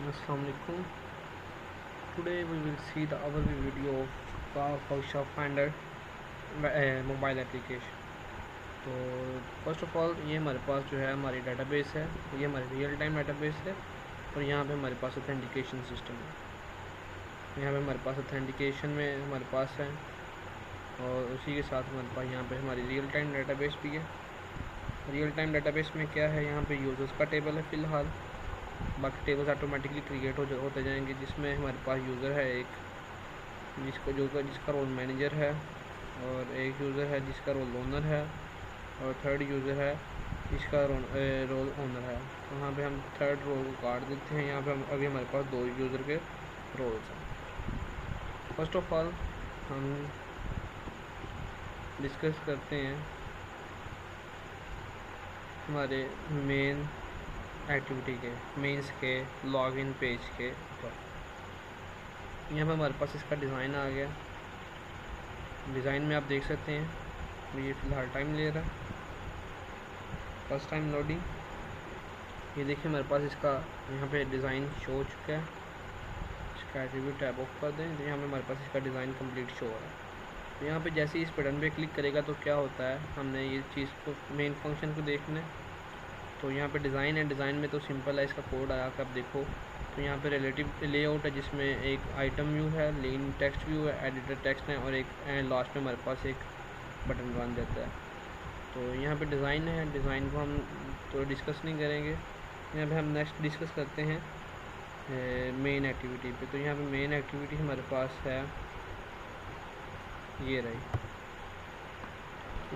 Assalamualaikum. Today we will see the overview video of Photoshop Finder mobile application. तो first of all ये हमारे पास जो है हमारी डेटाबेस है, ये हमारी रियल टाइम डेटाबेस है और यहाँ पे हमारे पास ऑथेंटिकेशन सिस्टम है। यहाँ पे हमारे पास ऑथेंटिकेशन में हमारे पास है और उसी के साथ हमारे पास यहाँ पे हमारी रियल टाइम डेटाबेस भी है। रियल टाइम डेटाबेस में क्या है, यहाँ पे यूज़र्स का टेबल है फ़िलहाल, बाकी टेबल्स ऑटोमेटिकली क्रिएट होते जाएंगे, जिसमें हमारे पास यूज़र है एक जिसका रोल मैनेजर है, और एक यूज़र है जिसका रोल ओनर है, और थर्ड यूज़र है जिसका रोल ओनर है। तो यहाँ पे हम थर्ड रोल को काट देते हैं। यहाँ पे हम अभी हमारे पास दो यूज़र के रोल्स हैं। फर्स्ट ऑफ ऑल हम डिस्कस करते हैं हमारे मेन एक्टिविटी के, मेंस के लॉगिन पेज के ऊपर। यहाँ पे हमारे पास इसका डिज़ाइन आ गया। डिज़ाइन में आप देख सकते हैं ये फ़िलहाल टाइम ले रहा है, फर्स्ट टाइम लोडिंग। ये देखिए हमारे पास इसका यहाँ पे डिज़ाइन शो हो चुका है। इसका एट्रीब्यूट टैब ऑफ कर दें तो यहाँ पे हमारे पास इसका डिज़ाइन कंप्लीट शो हो रहा है। तो यहाँ पे जैसे ही इस बटन पे क्लिक करेगा तो क्या होता है, हमने ये चीज़ को मेन फंक्शन को देखना है। तो यहाँ पे डिज़ाइन है, डिज़ाइन में तो सिंपल है, इसका कोड आया कि आप देखो तो यहाँ पे रिलेटिव लेआउट है जिसमें एक आइटम व्यू है, लीन टेक्स्ट व्यू है, एडिटर टेक्स्ट है, और एक लास्ट में हमारे पास एक बटन बन जाता है। तो यहाँ पे डिज़ाइन है, डिज़ाइन को हम तो डिस्कस नहीं करेंगे। यहाँ पे हम नेक्स्ट डिस्कस करते हैं मेन एक्टिविटी पे। तो यहाँ पे मेन एक्टिविटी हमारे पास है ये रही।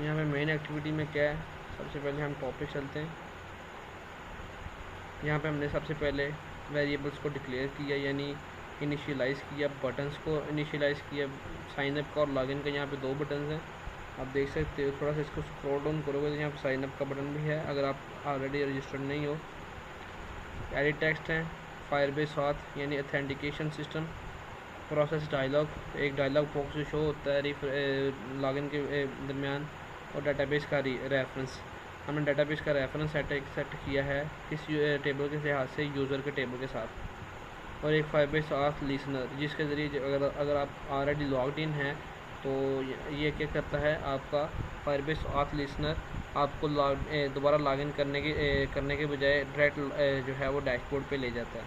यहाँ पे मेन एक्टिविटी में क्या है, सबसे पहले हम टॉपिक चलते हैं। यहाँ पे हमने सबसे पहले वेरिएबल्स को डिक्लेयर किया, यानी इनिशियलाइज़ किया, बटन्स को इनिशियलाइज़ किया। साइन अप का और लॉगिन का यहाँ पे दो बटन्स हैं, आप देख सकते हो। थोड़ा सा इसको स्क्रॉल डाउन करोगे तो यहाँ पे साइन अप का बटन भी है अगर आप ऑलरेडी रजिस्टर्ड नहीं हो। एडिट टेक्स्ट है, फायरबेस ऑथ यानी ऑथेंटिकेशन सिस्टम, प्रोसेस डायलॉग, एक डायलॉग बॉक्स जो शो होता है लॉगिन के दरमियान, और डाटाबेस का रेफरेंस। हमने डाटाबेस का रेफरेंस सेट किया है किस टेबल के लिहाज से, यूज़र के टेबल के साथ। और एक फायरबेस ऑथ लिसनर जिसके ज़रिए अगर आप ऑलरेडी लॉग्ड इन हैं तो ये क्या करता है, आपका फायरबेस ऑथ लिसनर आपको दोबारा लॉगिन करने के बजाय डायरेक्ट जो है वो डैशबोर्ड पे ले जाता है।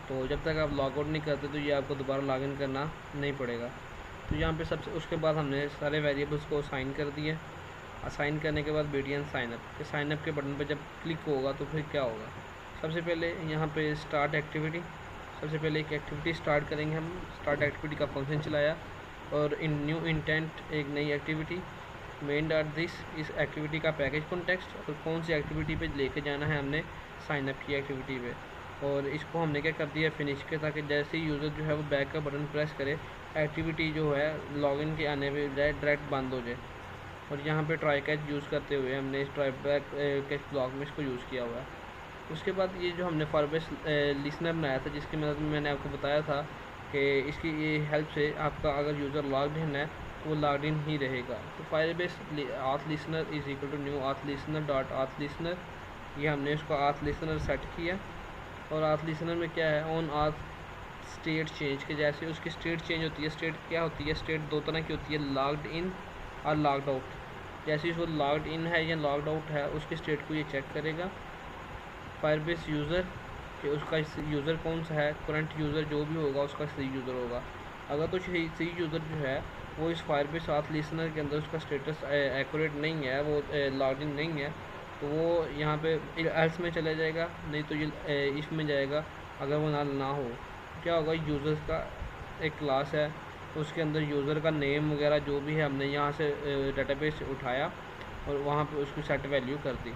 तो जब तक आप लॉग आउट नहीं करते तो ये आपको दोबारा लॉगिन करना नहीं पड़ेगा। तो यहाँ पे सबसे उसके बाद हमने सारे वेरिएबल्स को असाइन कर दिए। असाइन करने के बाद BTN साइनअप के बटन पर जब क्लिक होगा तो फिर क्या होगा, सबसे पहले यहाँ पे स्टार्ट एक्टिविटी, सबसे पहले एक एक्टिविटी स्टार्ट करेंगे हम। स्टार्ट एक्टिविटी का फंक्शन चलाया और इन न्यू इंटेंट एक नई एक्टिविटी मेन डॉट दिस, इस एक्टिविटी का पैकेज कॉन्टेक्स्ट और कौन सी एक्टिविटी पे लेके जाना है हमने साइनअप की एक्टिविटी पे, और इसको हमने क्या कर दिया फिनिश के, ताकि जैसे ही यूज़र जो है वो बैक का बटन प्रेस करे एक्टिविटी जो है लॉगिन के आने पे डायरेक्ट बंद हो जाए। और यहाँ पे ट्राई कैच यूज़ करते हुए हमने इस ट्राई बैक कैच ब्लॉक में इसको यूज़ किया हुआ है। उसके बाद ये जो हमने फायरबेस लिसनर बनाया था, जिसकी मदद में मैंने आपको बताया था कि इसकी ये हेल्प से आपका अगर यूज़र लॉग्ड इन है तो वो लॉग्ड इन ही रहेगा। तो Firebase auth listener is equal to new auth listener dot auth listener, ये हमने इसको ऑथ लिसनर सेट किया। और ऑथ लिसनर में क्या है, ऑन ऑथ स्टेट चेंज के जैसे उसकी स्टेट चेंज होती है। स्टेट क्या होती है, स्टेट दो तरह की होती है, लॉग्ड इन और लॉग्ड आउट। जैसे ही वो लॉग्ड इन है या लॉग्ड आउट है उसकी स्टेट को ये चेक करेगा फायरबेस यूज़र कि उसका यूज़र कौन सा है, करंट यूज़र जो भी होगा उसका सही यूज़र होगा। अगर तो सही यूज़र जो है वो इस फायरबेस ऑथ लिसनर के अंदर उसका स्टेटस एक्यूरेट नहीं है, वो लॉग्ड इन नहीं है, तो वो यहाँ पे एल्स में चला जाएगा, नहीं तो ये इफ में जाएगा। अगर वो ना हो क्या होगा, यूज़र्स का एक क्लास है उसके अंदर यूज़र का नेम वगैरह जो भी है हमने यहाँ से डेटाबेस से उठाया और वहाँ पे उसकी सेट वैल्यू कर दी।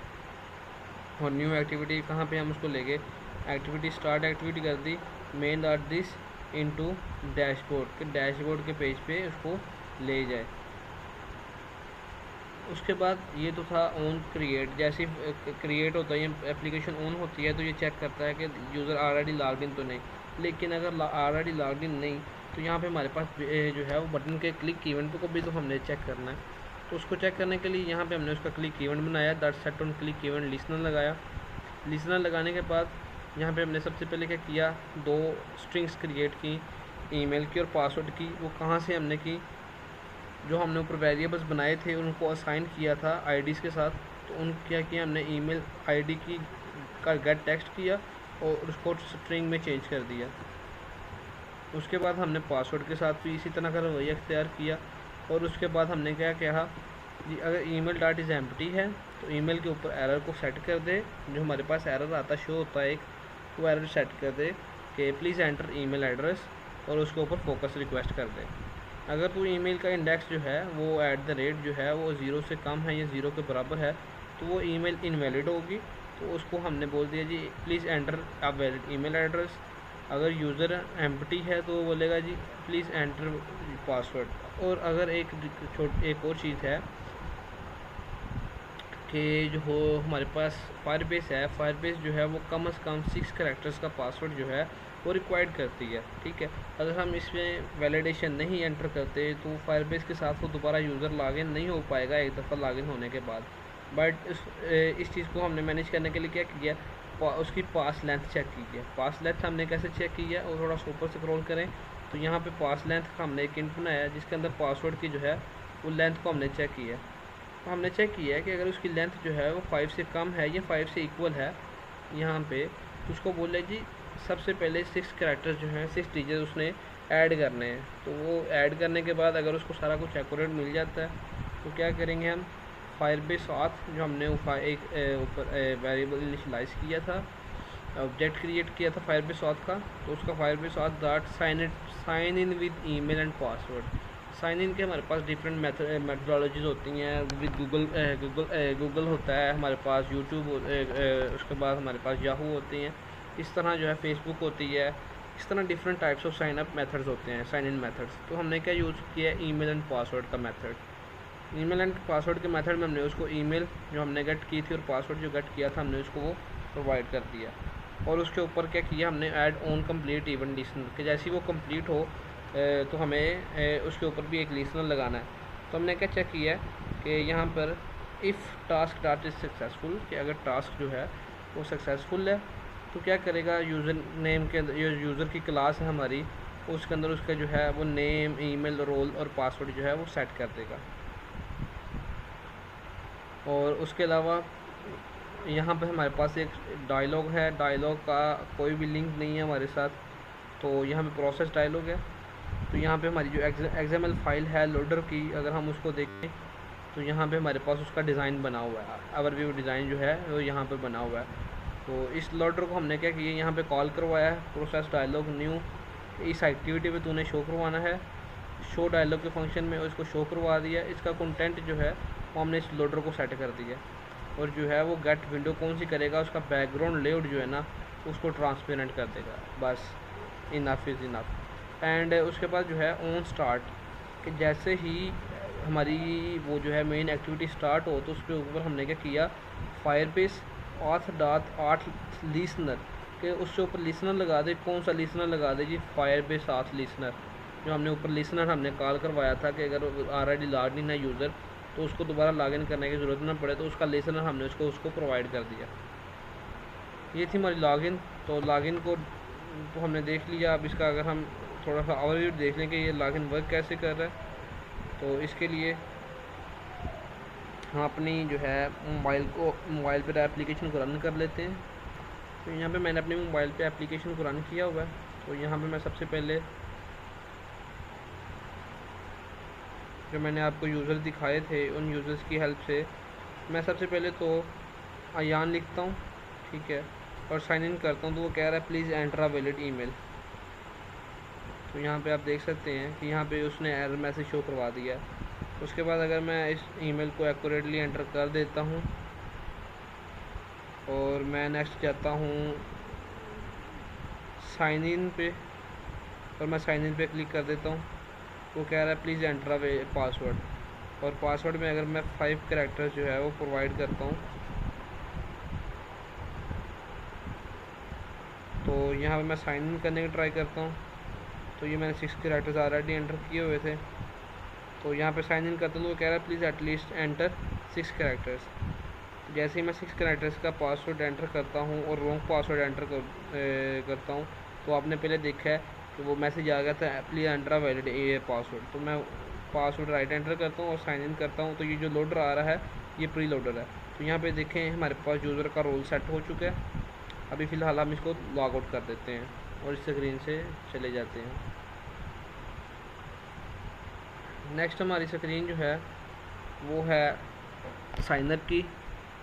और न्यू एक्टिविटी कहाँ पे हम उसको ले गए, एक्टिविटी स्टार्ट एक्टिविटी कर दी main dot this into dashboard के पेज पे उसको ले जाए। उसके बाद ये तो था ऑन क्रिएट, जैसे क्रिएट होता है एप्लीकेशन ऑन होती है तो ये चेक करता है कि यूज़र ऑलरेडी लॉग्ड इन तो नहीं। लेकिन अगर ऑलरेडी लॉग्ड इन नहीं तो यहाँ पे हमारे पास जो है वो बटन के क्लिक इवेंट को भी तो हमने चेक करना है। तो उसको चेक करने के लिए यहाँ पे हमने उसका क्लिक इवेंट बनाया, that set on click event listener लगाया। लिसनर लगाने के बाद यहाँ पे हमने सबसे पहले क्या किया, 2 स्ट्रिंग्स क्रिएट की ईमेल की और पासवर्ड की। वो कहाँ से हमने की, जो हमने ऊपर वेरिएबल्स बनाए थे उनको असाइन किया था आईडीज़ के साथ। तो उन क्या किया हमने, ईमेल आईडी की का गेट टेक्स्ट किया और उसको स्ट्रिंग में चेंज कर दिया। उसके बाद हमने पासवर्ड के साथ भी इसी तरह का रवैया अख्तियार किया। और उसके बाद हमने क्या कहा जी, अगर ईमेल डॉट इज़ एम्प्टी है तो ईमेल के ऊपर एरर को सेट कर दे, जो हमारे पास एरर आता शो होता है एक, वो एरर सेट कर दे कि प्लीज़ एंटर ईमेल एड्रेस, और उसके ऊपर फोकस रिक्वेस्ट कर दे। अगर तो ईमेल का इंडेक्स जो है वो @ जो है वो 0 से कम है या 0 के बराबर है तो वो ईमेल इनवैलिड होगी। तो उसको हमने बोल दिया जी please enter a valid email address. अगर यूज़र एम्प्टी है तो वो बोलेगा जी प्लीज़ एंटर पासवर्ड। और अगर एक और चीज़ है कि जो हो हमारे पास फायरबेस है, फायरबेस जो है वो कम से कम 6 कैरेक्टर्स का पासवर्ड जो है वो रिक्वायर्ड करती है, ठीक है। अगर हम इसमें वैलिडेशन नहीं एंटर करते तो फायरबेस के साथ वो दोबारा यूज़र लॉगिन नहीं हो पाएगा एक दफ़ा लॉगिन होने के बाद। बट इस चीज़ को हमने मैनेज करने के लिए क्या किया, उसकी पास लेंथ चेक की है। पास लेंथ हमने कैसे चेक की है, और थोड़ा सा ऊपर से स्क्रॉल करें तो यहाँ पे पास लेंथ का हमने एक इंट बनाया है जिसके अंदर पासवर्ड की जो है वो लेंथ को हमने चेक की है। तो हमने चेक किया है कि अगर उसकी लेंथ जो है वो 5 से कम है या 5 से इक्वल है यहाँ पे, तो उसको बोले जी सबसे पहले 6 कैरेक्टर्स जो हैं 6 डिजिट उसने ऐड करने हैं। तो वो ऐड करने के बाद अगर उसको सारा कुछ एक्यूरेट मिल जाता है तो क्या करेंगे हम, फायरबेस ऑथ जो हमने एक ऊपर वेरिएबल इनिशियलाइज किया था, ऑब्जेक्ट क्रिएट किया था फायरबेस ऑथ का, तो उसका Firebase auth dot sign in with email and password. Sign in के हमारे पास डिफरेंट मेथडोलॉजीज होती हैं, विद गूगल होता है हमारे पास, यूट्यूब उसके बाद हमारे पास याहू होती हैं, इस तरह जो है फेसबुक होती है, इस तरह different types of sine up methods होते हैं, साइन इन मेथड्स। तो हमने क्या यूज़ किया है, ईमेल एंड पासवर्ड का मेथड। ईमेल एंड पासवर्ड के मेथड में हमने उसको ईमेल जो हमने गेट की थी और पासवर्ड जो गेट किया था हमने उसको वो प्रोवाइड कर दिया। और उसके ऊपर क्या किया हमने, add on complete event listener, कि जैसे ही वो कंप्लीट हो तो हमें उसके ऊपर भी एक लिसनर लगाना है। तो हमने क्या चेक किया है कि यहाँ पर if task dot is successful, कि अगर टास्क जो है वो सक्सेसफुल है तो क्या करेगा, यूज़र नेम के अंदर यूज़र की क्लास है हमारी, उसके अंदर उसका जो है वो नेम, ईमेल, रोल और पासवर्ड जो है वो सेट कर देगा। और उसके अलावा यहाँ पे हमारे पास एक डायलॉग है, डायलॉग का कोई भी लिंक नहीं है हमारे साथ, तो यहाँ पे प्रोसेस डायलॉग है। तो यहाँ पे हमारी जो XML फाइल है लोडर की, अगर हम उसको देखें तो यहाँ पे हमारे पास उसका डिज़ाइन बना हुआ है, ओवरव्यू डिज़ाइन जो है वो यहाँ पे बना हुआ है। तो इस लोडर को हमने क्या किया, यहाँ पे कॉल करवाया है, प्रोसेस डायलॉग न्यू, इस एक्टिविटी पे तूने शो करवाना है, शो डायलॉग के फंक्शन में उसको शो करवा दिया। इसका कंटेंट जो है वो हमने इस लोडर को सेट कर दिया। और जो है वो गेट विंडो कौन सी करेगा, उसका बैकग्राउंड लेआउट जो है ना उसको ट्रांसपेरेंट कर देगा, बस इनफ इज़ इनफ। एंड उसके बाद जो है ऑन स्टार्ट, कि जैसे ही हमारी वो जो है मेन एक्टिविटी स्टार्ट हो तो उसके ऊपर हमने क्या किया, फायरबेस ऑथ डॉट आठ लिसनर, के उसके ऊपर लिसनर लगा दे। कौन सा लिसनर लगा दे जी, फायरबेस ऑथ लिसनर, जो हमने ऊपर लिसनर हमने कॉल करवाया था कि अगर ऑलरेडी लॉग इन है यूज़र तो उसको दोबारा लॉगिन करने की ज़रूरत ना पड़े, तो उसका लिसनर हमने उसको प्रोवाइड कर दिया। ये थी हमारी लॉगिन। तो लॉगिन को तो हमने देख लिया। अब इसका अगर हम थोड़ा सा ओवरव्यू देख लें कि ये लॉगिन वर्क कैसे कर रहा है, तो इसके लिए हम अपनी जो है मोबाइल पर एप्लीकेशन को रन कर लेते हैं। तो यहाँ पे मैंने अपने मोबाइल पे एप्लीकेशन को रन किया हुआ है। तो यहाँ पे मैं सबसे पहले जो मैंने आपको यूज़र दिखाए थे उन यूज़र्स की हेल्प से मैं सबसे पहले तो अयान लिखता हूँ, ठीक है, और साइन इन करता हूँ। तो वो कह रहा है please enter a valid email. तो यहाँ पे आप देख सकते हैं कि यहाँ पे उसने एरर मैसेज शो करवा दिया। उसके बाद अगर मैं इस ईमेल को एक्यूरेटली एंटर कर देता हूँ और मैं नेक्स्ट जाता हूँ साइन इन पे, और मैं साइन इन पे क्लिक कर देता हूँ, वो कह रहा है प्लीज़ एंटर अ पासवर्ड। और पासवर्ड में अगर मैं 5 कैरेक्टर्स जो है वो प्रोवाइड करता हूँ, तो यहाँ पे मैं साइन इन करने की ट्राई करता हूँ। तो ये मैंने 6 कैरेक्टर्स ऑलरेडी एंटर किए हुए थे। तो यहाँ पे साइन इन करता हूँ तो वो कह रहा है प्लीज़ एटलीस्ट एंटर 6 कैरेक्टर्स। जैसे ही मैं 6 कैरेक्टर्स का पासवर्ड एंटर करता हूँ और रॉन्ग पासवर्ड एंटर करता हूँ, तो आपने पहले देखा है कि वो मैसेज आ गया था प्लीज़ एंटर अ वैलिड ये पासवर्ड। तो मैं पासवर्ड राइट एंटर करता हूँ और साइन इन करता हूँ, तो ये जो लोडर आ रहा है ये प्री लोडर है। तो यहाँ पे देखें हमारे पास यूज़र का रोल सेट हो चुका है। अभी फ़िलहाल हम इसको लॉग आउट कर देते हैं और इस स्क्रीन से चले जाते हैं। नेक्स्ट हमारी स्क्रीन जो है वो है साइनअप की।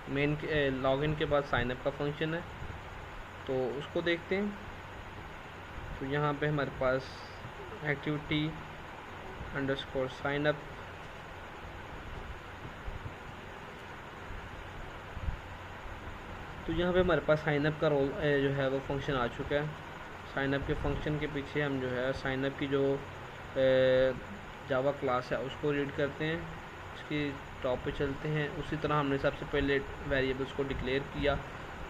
मेन लॉगिन के बाद साइनअप का फंक्शन है, तो उसको देखते हैं। तो यहाँ पे हमारे पास एक्टिविटी अंडरस्कोर साइनअप, तो यहाँ पे हमारे पास साइनअप का रोल जो है वो फंक्शन आ चुका है। साइनअप के फंक्शन के पीछे हम जो है साइनअप की जो जावा क्लास है उसको रीड करते हैं, इसकी टॉप पे चलते हैं। उसी तरह हमने सबसे पहले वेरिएबल्स को डिक्लेयर किया।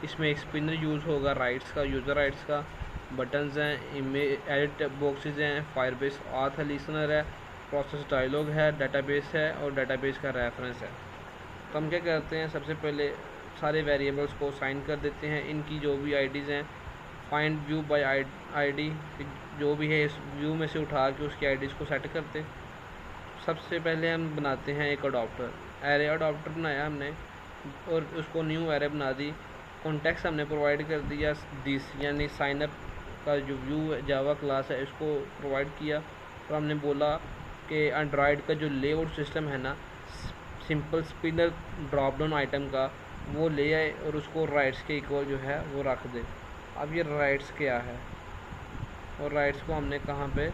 इसमें एक स्पिनर यूज़ होगा राइट्स का, यूज़र राइट्स का, बटन्स हैं, एडिट बॉक्सेस हैं, फायरबेस ऑथ है, लिसनर है, प्रोसेस डायलॉग है, डाटाबेस है और डाटाबेस का रेफरेंस है। तो हम क्या करते हैं, सबसे पहले सारे वेरिएबल्स को साइन कर देते हैं। इनकी जो भी आईडीज़ हैं, फाइंड व्यू बाय आईडी, जो भी है इस व्यू में से उठा के उसकी आईडीज़ को सेट करते हैं। सबसे पहले हम बनाते हैं एक अडॉप्टर, एरे अडॉप्टर बनाया हमने और उसको न्यू एरे बना दी। कॉन्टेक्स्ट हमने प्रोवाइड कर दिया दिस, यानी साइनअप का जो व्यू जावा क्लास है इसको प्रोवाइड किया। तो हमने बोला कि एंड्रॉयड का जो लेआउट सिस्टम है ना, simple spinner drop down item का, वो ले आए और उसको राइट्स के इक्वल जो है वो रख दे। अब ये राइट्स क्या है और राइट्स को हमने कहाँ पे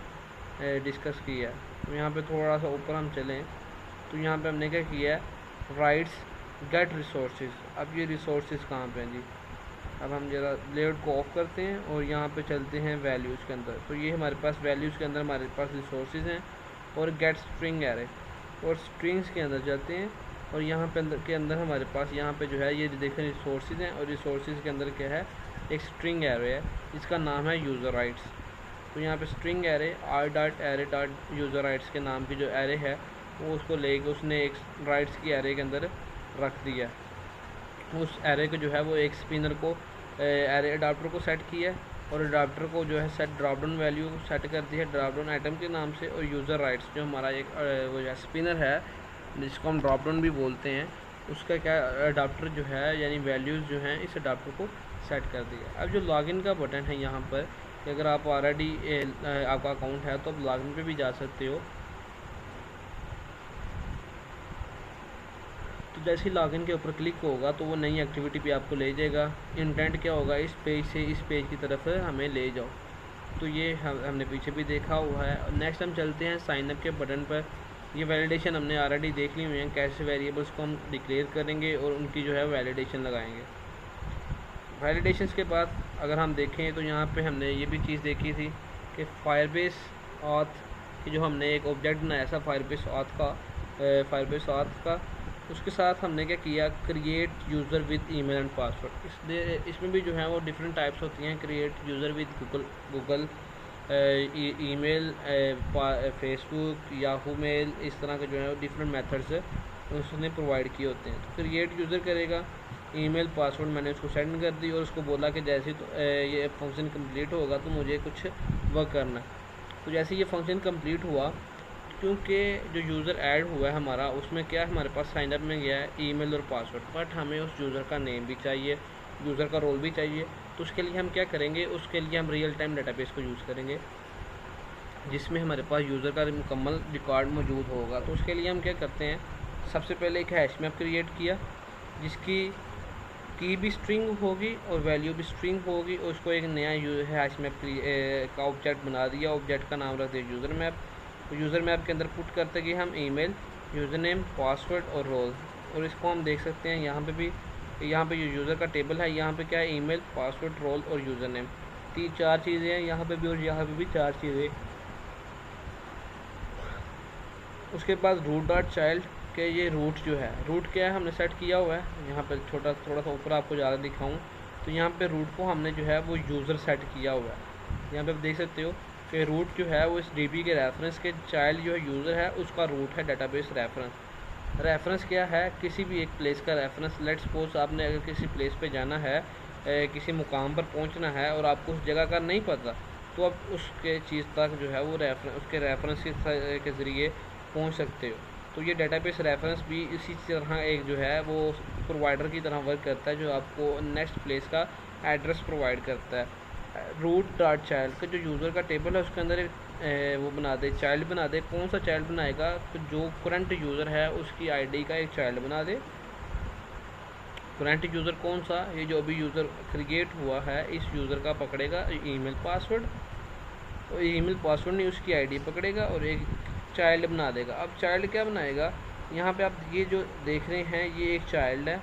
डिस्कस किया है। तो यहाँ पे थोड़ा सा ऊपर हम चलें तो यहाँ पे हमने क्या किया है, राइट्स गेट रिसोर्सेज। अब ये रिसोर्सेज कहाँ पे हैं जी, अब हम ज़रा लेआउट को ऑफ करते हैं और यहाँ पे चलते हैं वैल्यूज़ के अंदर। तो ये हमारे पास वैल्यूज़ के अंदर हमारे पास रिसोर्सेज हैं और गेट स्ट्रिंग एरे, और स्ट्रिंग्स के अंदर जाते हैं और यहाँ पे के अंदर हमारे पास यहाँ पे जो है ये देखें रिसोर्सेज हैं और रिसोर्सेज के अंदर क्या है, एक स्ट्रिंग एरे है जिसका नाम है यूज़र राइट्स। तो यहाँ पे string array r.array user rights के नाम की जो एरे है वो उसको लेके उसने एक राइट्स की एरे के अंदर रख दिया। उस एरे को जो है वो एक स्पिनर को एरे अडाप्टर को सेट किया और अडाप्टर को जो है set drop down value set कर दी है ड्रॉप डाउन आइटम के नाम से। और यूज़र राइट्स जो हमारा एक वो जो स्पिनर है जिसको हम ड्रॉप डाउन भी बोलते हैं, उसका क्या अडाप्टर जो है यानी वैल्यूज़ जो हैं इस अडाप्टर को सेट कर दिया। अब जो लॉगिन का बटन है यहाँ पर, कि अगर आप ऑलरेडी आपका अकाउंट है तो आप लॉगिन पे भी जा सकते हो। तो जैसे ही लॉगिन के ऊपर क्लिक होगा तो वो नई एक्टिविटी पे आपको ले जाएगा। इंटेंट क्या होगा, इस पेज से इस पेज की तरफ हमें ले जाओ। तो ये हमने पीछे भी देखा हुआ है। नेक्स्ट हम चलते हैं साइनअप के बटन पर। ये वैलिडेशन हमने ऑलरेडी देख ली हुई है, कैसे वेरिएबल्स को हम डिक्लेयर करेंगे और उनकी जो है वैलिडेशन लगाएंगे। वैलिडेशंस के बाद अगर हम देखें तो यहाँ पे हमने ये भी चीज़ देखी थी कि फायरबेस ऑथ की जो हमने एक ऑब्जेक्ट बनाया था फायरबेस ऑथ का, उसके साथ हमने क्या किया, create user with email and password. इसमें भी जो है वो डिफरेंट टाइप्स होती हैं, create user with Google email, Facebook, Yahoo mail, इस तरह के जो है डिफरेंट मेथड्स उसने प्रोवाइड किए होते हैं। तो क्रिएट यूज़र करेगा, ईमेल पासवर्ड मैंने उसको सेंड कर दी और उसको बोला कि जैसे तो ये फंक्शन कंप्लीट होगा तो मुझे कुछ वर्क करना है। तो जैसे ये फंक्शन कंप्लीट हुआ, क्योंकि जो यूज़र ऐड हुआ है हमारा उसमें क्या हमारे पास साइनअप में गया है ईमेल और पासवर्ड, बट हमें उस यूज़र का नेम भी चाहिए, यूज़र का रोल भी चाहिए। तो उसके लिए हम क्या करेंगे, उसके लिए हम रियल टाइम डेटाबेस को यूज़ करेंगे जिसमें हमारे पास यूज़र का मुकम्मल रिकॉर्ड मौजूद होगा। तो उसके लिए हम क्या करते हैं, सबसे पहले एक हैश मैप क्रिएट किया जिसकी की भी स्ट्रिंग होगी और वैल्यू भी स्ट्रिंग होगी, और उसको एक नया हैश मैप का ऑब्जेक्ट बना दिया। ऑब्जेक्ट का नाम रख दिया यूज़र मैप। तो यूज़र मैप के अंदर पुट करते गए हम ईमेल, यूज़र नेम, पासवर्ड और रोल। और इसको हम देख सकते हैं यहाँ पे भी, यहाँ पे जो यूज़र का टेबल है यहाँ पे क्या है, ईमेल, पासवर्ड, रोल और यूज़र नेम, चार चीज़ें हैं यहाँ पे भी और यहाँ पे भी चार चीज़ें। उसके बाद रूट डॉट चाइल्ड के ये रूट जो है, रूट क्या है हमने सेट किया हुआ है, यहाँ पर थोड़ा सा ऊपर आपको ज़्यादा दिखाऊं तो यहाँ पे रूट को हमने जो है वो यूज़र सेट किया हुआ है। यहाँ पे आप देख सकते हो कि रूट जो है वो इस डीबी के रेफरेंस के चाइल्ड जो है यूज़र है उसका रूट है डेटाबेस रेफरेंस। रेफरेंस क्या है? किसी भी एक प्लेस का रेफरेंस। लेट्स सपोज आपने अगर किसी प्लेस पे जाना है, किसी मुकाम पर पहुंचना है और आपको उस जगह का नहीं पता, तो आप उसके चीज़ तक जो है वो उसके रेफरेंस के ज़रिए पहुंच सकते हो। तो ये डेटाबेस रेफरेंस भी इसी तरह एक जो है वो प्रोवाइडर की तरह वर्क करता है, जो आपको नेक्स्ट प्लेस का एड्रेस प्रोवाइड करता है। रूट डॉट चाइल्ड का जो यूज़र का टेबल है उसके अंदर एक वो बना दे, चाइल्ड बना दे। कौन सा चाइल्ड बनाएगा? तो जो करंट यूज़र है उसकी आईडी का एक चाइल्ड बना दे। करंट यूज़र कौन सा? ये जो अभी यूज़र क्रिएट हुआ है, इस यूज़र का पकड़ेगा ईमेल पासवर्ड, और ईमेल पासवर्ड नहीं उसकी आईडी पकड़ेगा और एक चाइल्ड बना देगा। अब चाइल्ड क्या बनाएगा? यहाँ पे आप ये जो देख रहे हैं ये एक चाइल्ड है।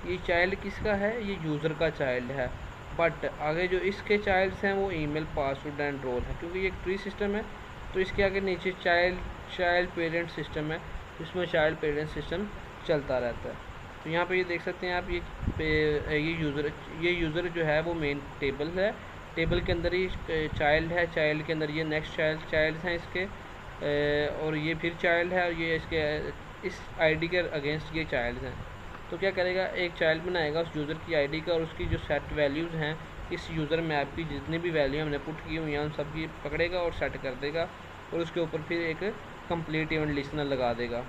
ये चाइल्ड किसका है? ये यूज़र का चाइल्ड है। बट आगे जो इसके चाइल्ड्स हैं वो ईमेल पासवर्ड एंड रोल है, क्योंकि ये एक ट्री सिस्टम है। तो इसके आगे नीचे चाइल्ड पेरेंट सिस्टम है, इसमें चाइल्ड पेरेंट सिस्टम चलता रहता है। तो यहाँ पे ये देख सकते हैं आप, ये यूज़र जो है वो मेन टेबल है। टेबल के अंदर ही चाइल्ड है, चाइल्ड के अंदर ये नेक्स्ट चाइल्ड हैं इसके, और ये फिर चाइल्ड है, और ये इसके इस आईडी के अगेंस्ट ये चाइल्ड हैं। तो क्या करेगा? एक चाइल्ड बनाएगा उस यूज़र की आईडी का, और उसकी जो सेट वैल्यूज़ हैं इस यूज़र मैप की, जितनी भी वैल्यू हमने पुट की हुई हैं उन सब की पकड़ेगा और सेट कर देगा, और उसके ऊपर फिर एक कंप्लीट इवेंट लिसनर लगा देगा।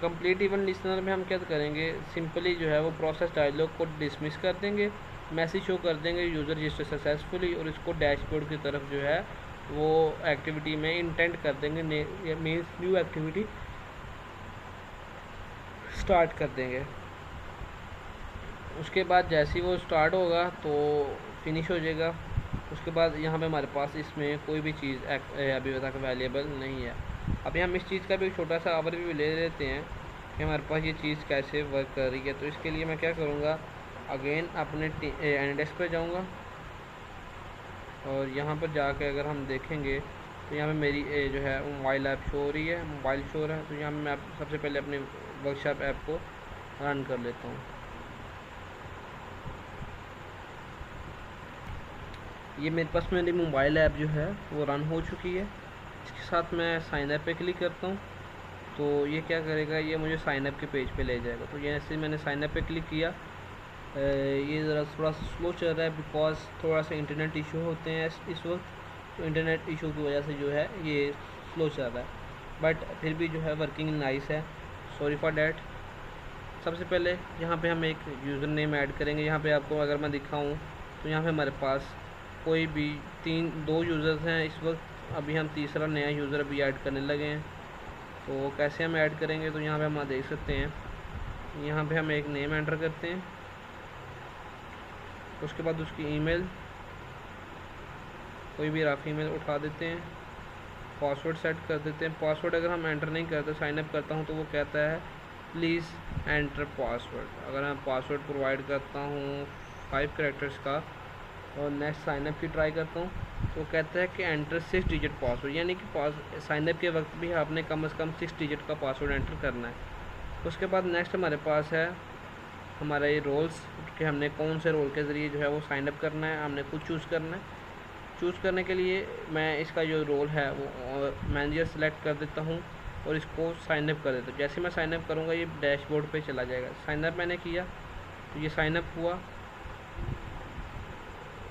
कंप्लीट इवेंट लिसनर में हम क्या करेंगे? सिंपली जो है वो प्रोसेस डायलॉग को डिसमिस कर देंगे, मैसेज शो कर देंगे यूज़र रजिस्टर सक्सेसफुली, और इसको डैशबोर्ड की तरफ जो है वो एक्टिविटी में इंटेंट कर देंगे, मीन्स न्यू एक्टिविटी स्टार्ट कर देंगे। उसके बाद जैसे ही वो स्टार्ट होगा तो फिनिश हो जाएगा। उसके बाद यहाँ पे हमारे पास इसमें कोई भी चीज़ अभी तक अवेलेबल नहीं है। अभी हम इस चीज़ का भी एक छोटा सा ओवरव्यू ले लेते हैं कि हमारे पास ये चीज़ कैसे वर्क कर रही है। तो इसके लिए मैं क्या करूँगा? अगेन अपने एनडेस्क पर जाऊँगा, और यहाँ पर जाकर अगर हम देखेंगे तो यहाँ पे मेरी जो है मोबाइल ऐप शो हो रही है, मोबाइल शो हो रहा है। तो यहाँ मैं सबसे पहले अपने वर्कशॉप ऐप को रन कर लेता हूँ। ये मेरे पास मेरी मोबाइल ऐप जो है वो रन हो चुकी है। इसके साथ मैं साइन अप पे क्लिक करता हूँ, तो ये क्या करेगा? ये मुझे साइन अप के पेज पे ले जाएगा। तो जैसे मैंने साइन अप पे क्लिक किया, ये ज़रा थोड़ा स्लो चल रहा है, बिकॉज थोड़ा सा इंटरनेट इशू होते हैं इस वक्त। तो इंटरनेट इशू की वजह से जो है ये स्लो चल रहा है, बट फिर भी जो है वर्किंग नाइस है। Sorry for that. सबसे पहले यहाँ पे हम एक यूज़र नेम ऐड करेंगे। यहाँ पे आपको अगर मैं दिखाऊँ तो यहाँ पे हमारे पास कोई भी दो यूज़र्स हैं इस वक्त। अभी हम तीसरा नया यूज़र अभी ऐड करने लगे हैं। तो कैसे हम ऐड करेंगे? तो यहाँ पे हम देख सकते हैं, यहाँ पे हम एक नेम एंटर करते हैं, उसके बाद उसकी ईमेल, कोई भी रफ ईमेल उठा देते हैं, पासवर्ड सेट कर देते हैं। पासवर्ड अगर हम एंटर नहीं करते, साइन अप करता हूँ तो वो कहता है प्लीज़ एंटर पासवर्ड। अगर मैं पासवर्ड प्रोवाइड करता हूँ 5 कैरेक्टर्स का और नेक्स्ट साइन अप की ट्राई करता हूँ तो कहता है कि एंटर 6 डिजिट पासवर्ड, यानी कि साइन अप के वक्त भी आपने कम से कम 6 डिजिट का पासवर्ड एंटर करना है। उसके बाद नेक्स्ट हमारे पास है हमारा ये रोल्स, कि हमने कौन से रोल के ज़रिए जो है वो साइन अप करना है, हमने खुद चूज़ करना है। चूज़ करने के लिए मैं इसका जो रोल है वो मैनेजर सेलेक्ट कर देता हूँ और इसको साइन अप कर देता हूँ। जैसे मैं साइन अप करूँगा ये डैशबोर्ड पे चला जाएगा। साइन अप मैंने किया तो ये साइन अप हुआ।